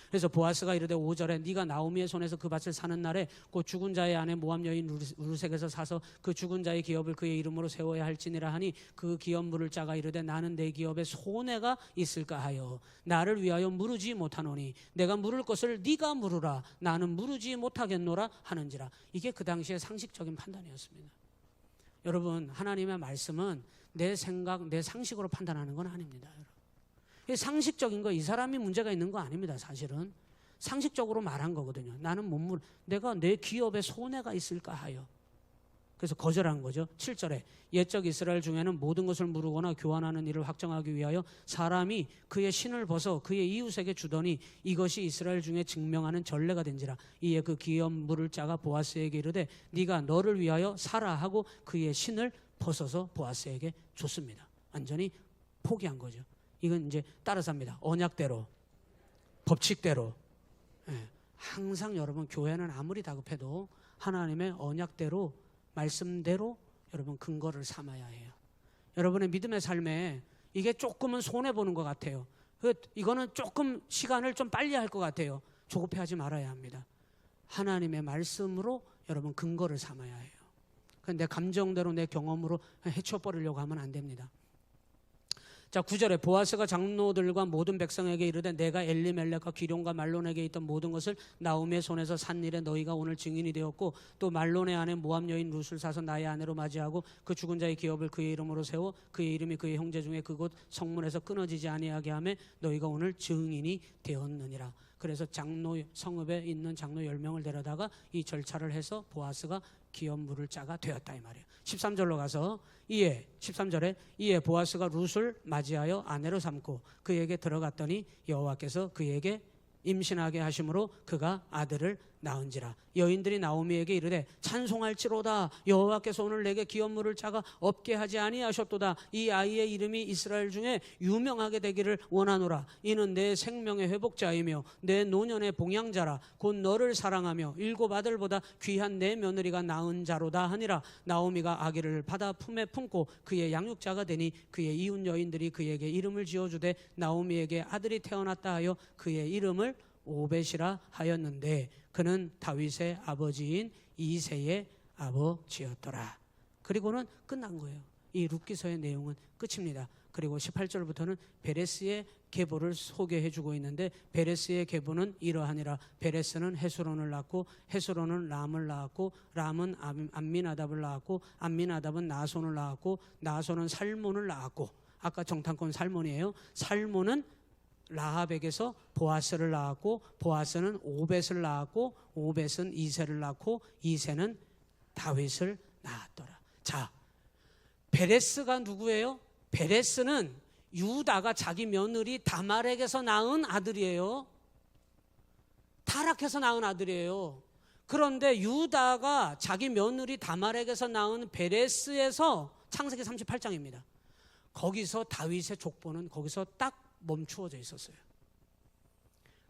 그래서 보아스가 이르되 5절에 네가 나오미의 손에서 그 밭을 사는 날에 곧 죽은 자의 아내 모압 여인 루색에서 사서 그 죽은 자의 기업을 그의 이름으로 세워야 할지니라 하니 그 기업 물을 자가 이르되 나는 내 기업에 손해가 있을까 하여 나를 위하여 물으지 못하노니 내가 물을 것을 네가 물으라. 나는 물으지 못하겠노라 하는지라. 이게 그 당시의 상식적인 판단이었습니다. 여러분, 하나님의 말씀은 내 생각, 내 상식으로 판단하는 건 아닙니다. 여러분, 상식적인 거, 이 사람이 문제가 있는 거 아닙니다. 사실은 상식적으로 말한 거거든요. 나는 내가 내 기업에 손해가 있을까 하여. 그래서 거절한 거죠. 7절에 옛적 이스라엘 중에는 모든 것을 무르거나 교환하는 일을 확정하기 위하여 사람이 그의 신을 벗어 그의 이웃에게 주더니 이것이 이스라엘 중에 증명하는 전례가 된지라. 이에 그 기업 물을 자가 보아스에게 이르되 네가 너를 위하여 사라 하고 그의 신을 벗어서 보아스에게 줬습니다. 완전히 포기한 거죠. 이건 이제 따라서 합니다. 언약대로, 법칙대로. 항상 여러분 교회는 아무리 다급해도 하나님의 언약대로, 말씀대로 여러분 근거를 삼아야 해요. 여러분의 믿음의 삶에 이게 조금은 손해보는 것 같아요. 이거는 조금 시간을 좀 빨리 할 것 같아요. 조급해하지 말아야 합니다. 하나님의 말씀으로 여러분 근거를 삼아야 해요. 내 감정대로 내 경험으로 헤쳐버리려고 하면 안 됩니다. 자, 9절에 보아스가 장로들과 모든 백성에게 이르되 내가 엘리멜렉과 기룡과 말론에게 있던 모든 것을 나오미의 손에서 산 일에 너희가 오늘 증인이 되었고 또 말론의 아내 모압 여인 룻을 사서 나의 아내로 맞이하고 그 죽은 자의 기업을 그의 이름으로 세워 그의 이름이 그의 형제 중에 그곳 성문에서 끊어지지 아니하게 하며 너희가 오늘 증인이 되었느니라. 그래서 장로 성읍에 있는 장로 10명을 데려다가 이 절차를 해서 보아스가 기업 물을 자가 되었다 이 말이에요. 13절로 가서 13절에 이에 보아스가 룻을 맞이하여 아내로 삼고 그에게 들어갔더니 여호와께서 그에게 임신하게 하심으로 그가 아들을 낳은지라. 여인들이 나오미에게 이르되 찬송할지로다. 여호와께서 오늘 내게 기업물을 짜가 없게 하지 아니하셨도다. 이 아이의 이름이 이스라엘 중에 유명하게 되기를 원하노라. 이는 내 생명의 회복자이며 내 노년의 봉양자라. 곧 너를 사랑하며 일곱 아들보다 귀한 내 며느리가 낳은 자로다 하니라. 나오미가 아기를 받아 품에 품고 그의 양육자가 되니 그의 이웃 여인들이 그에게 이름을 지어주되 나오미에게 아들이 태어났다 하여 그의 이름을 오벳이라 하였는데 그는 다윗의 아버지인 이새의 아버지였더라. 그리고는 끝난 거예요. 이 룻기서의 내용은 끝입니다. 그리고 18절부터는 베레스의 계보를 소개해 주고 있는데 베레스의 계보는 이러하니라. 베레스는 헤스론을 낳고 헤스론은 람을 낳았고 람은 암미나답을 낳았고 암미나답은 나손을 낳았고 나손은 살몬을 낳았고, 아까 정탐꾼 살몬이에요. 살몬은 라합에게서 보아스를 낳았고 보아스는 오벳을 낳았고 오벳은 이새를 낳고 이새는 다윗을 낳았더라. 자, 베레스가 누구예요? 베레스는 유다가 자기 며느리 다말에게서 낳은 아들이에요. 타락해서 낳은 아들이에요. 그런데 유다가 자기 며느리 다말에게서 낳은 베레스에서 창세기 38장입니다. 거기서 다윗의 족보는 거기서 딱 멈추어져 있었어요.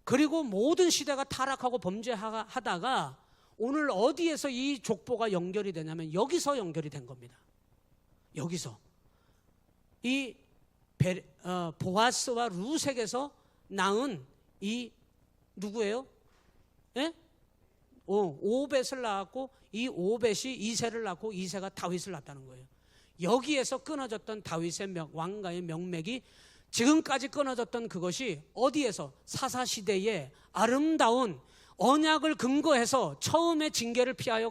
그리고 모든 시대가 타락하고 범죄하다가 오늘 어디에서 이 족보가 연결이 되냐면 여기서 연결이 된 겁니다. 여기서 이 보아스와 루색에서 낳은 이 누구예요? 예? 오벳을 낳았고 이 오벳이 이새를 낳고 이새가 다윗을 낳았다는 거예요. 여기에서 끊어졌던 다윗의 왕가의 명맥이 지금까지 끊어졌던 그것이 어디에서? 사사시대의 아름다운 언약을 근거해서 처음에 징계를 피하여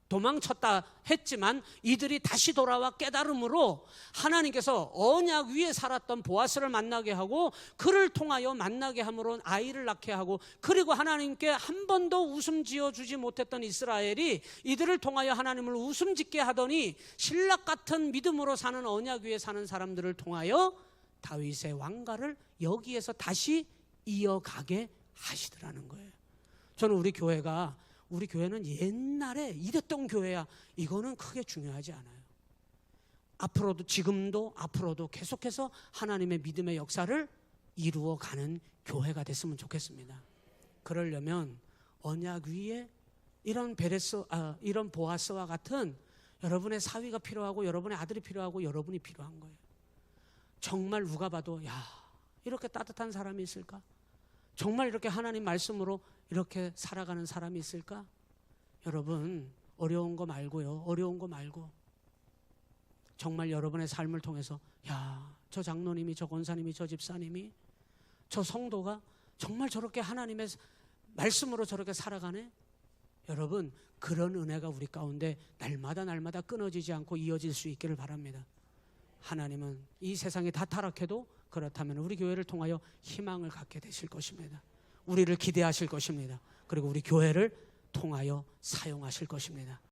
도망쳤다 했지만 이들이 다시 돌아와 깨달음으로 하나님께서 언약 위에 살았던 보아스를 만나게 하고 그를 통하여 만나게 함으로 아이를 낳게 하고, 그리고 하나님께 한 번도 웃음 지어주지 못했던 이스라엘이 이들을 통하여 하나님을 웃음 짓게 하더니 신락 같은 믿음으로 사는 언약 위에 사는 사람들을 통하여 다윗의 왕가를 여기에서 다시 이어가게 하시더라는 거예요. 저는 우리 교회는 옛날에 이랬던 교회야, 이거는 크게 중요하지 않아요. 앞으로도, 지금도 앞으로도 계속해서 하나님의 믿음의 역사를 이루어가는 교회가 됐으면 좋겠습니다. 그러려면 언약 위에 이런 이런 보아스와 같은 여러분의 사위가 필요하고 여러분의 아들이 필요하고 여러분이 필요한 거예요. 정말 누가 봐도 야, 이렇게 따뜻한 사람이 있을까? 정말 이렇게 하나님 말씀으로 이렇게 살아가는 사람이 있을까? 여러분, 어려운 거 말고요. 어려운 거 말고 정말 여러분의 삶을 통해서 야, 저 장로님이, 저 권사님이, 저 집사님이, 저 성도가 정말 저렇게 하나님의 말씀으로 저렇게 살아가네? 여러분, 그런 은혜가 우리 가운데 날마다 끊어지지 않고 이어질 수 있기를 바랍니다. 하나님은 이 세상이 다 타락해도 그렇다면 우리 교회를 통하여 희망을 갖게 되실 것입니다. 우리를 기대하실 것입니다. 그리고 우리 교회를 통하여 사용하실 것입니다.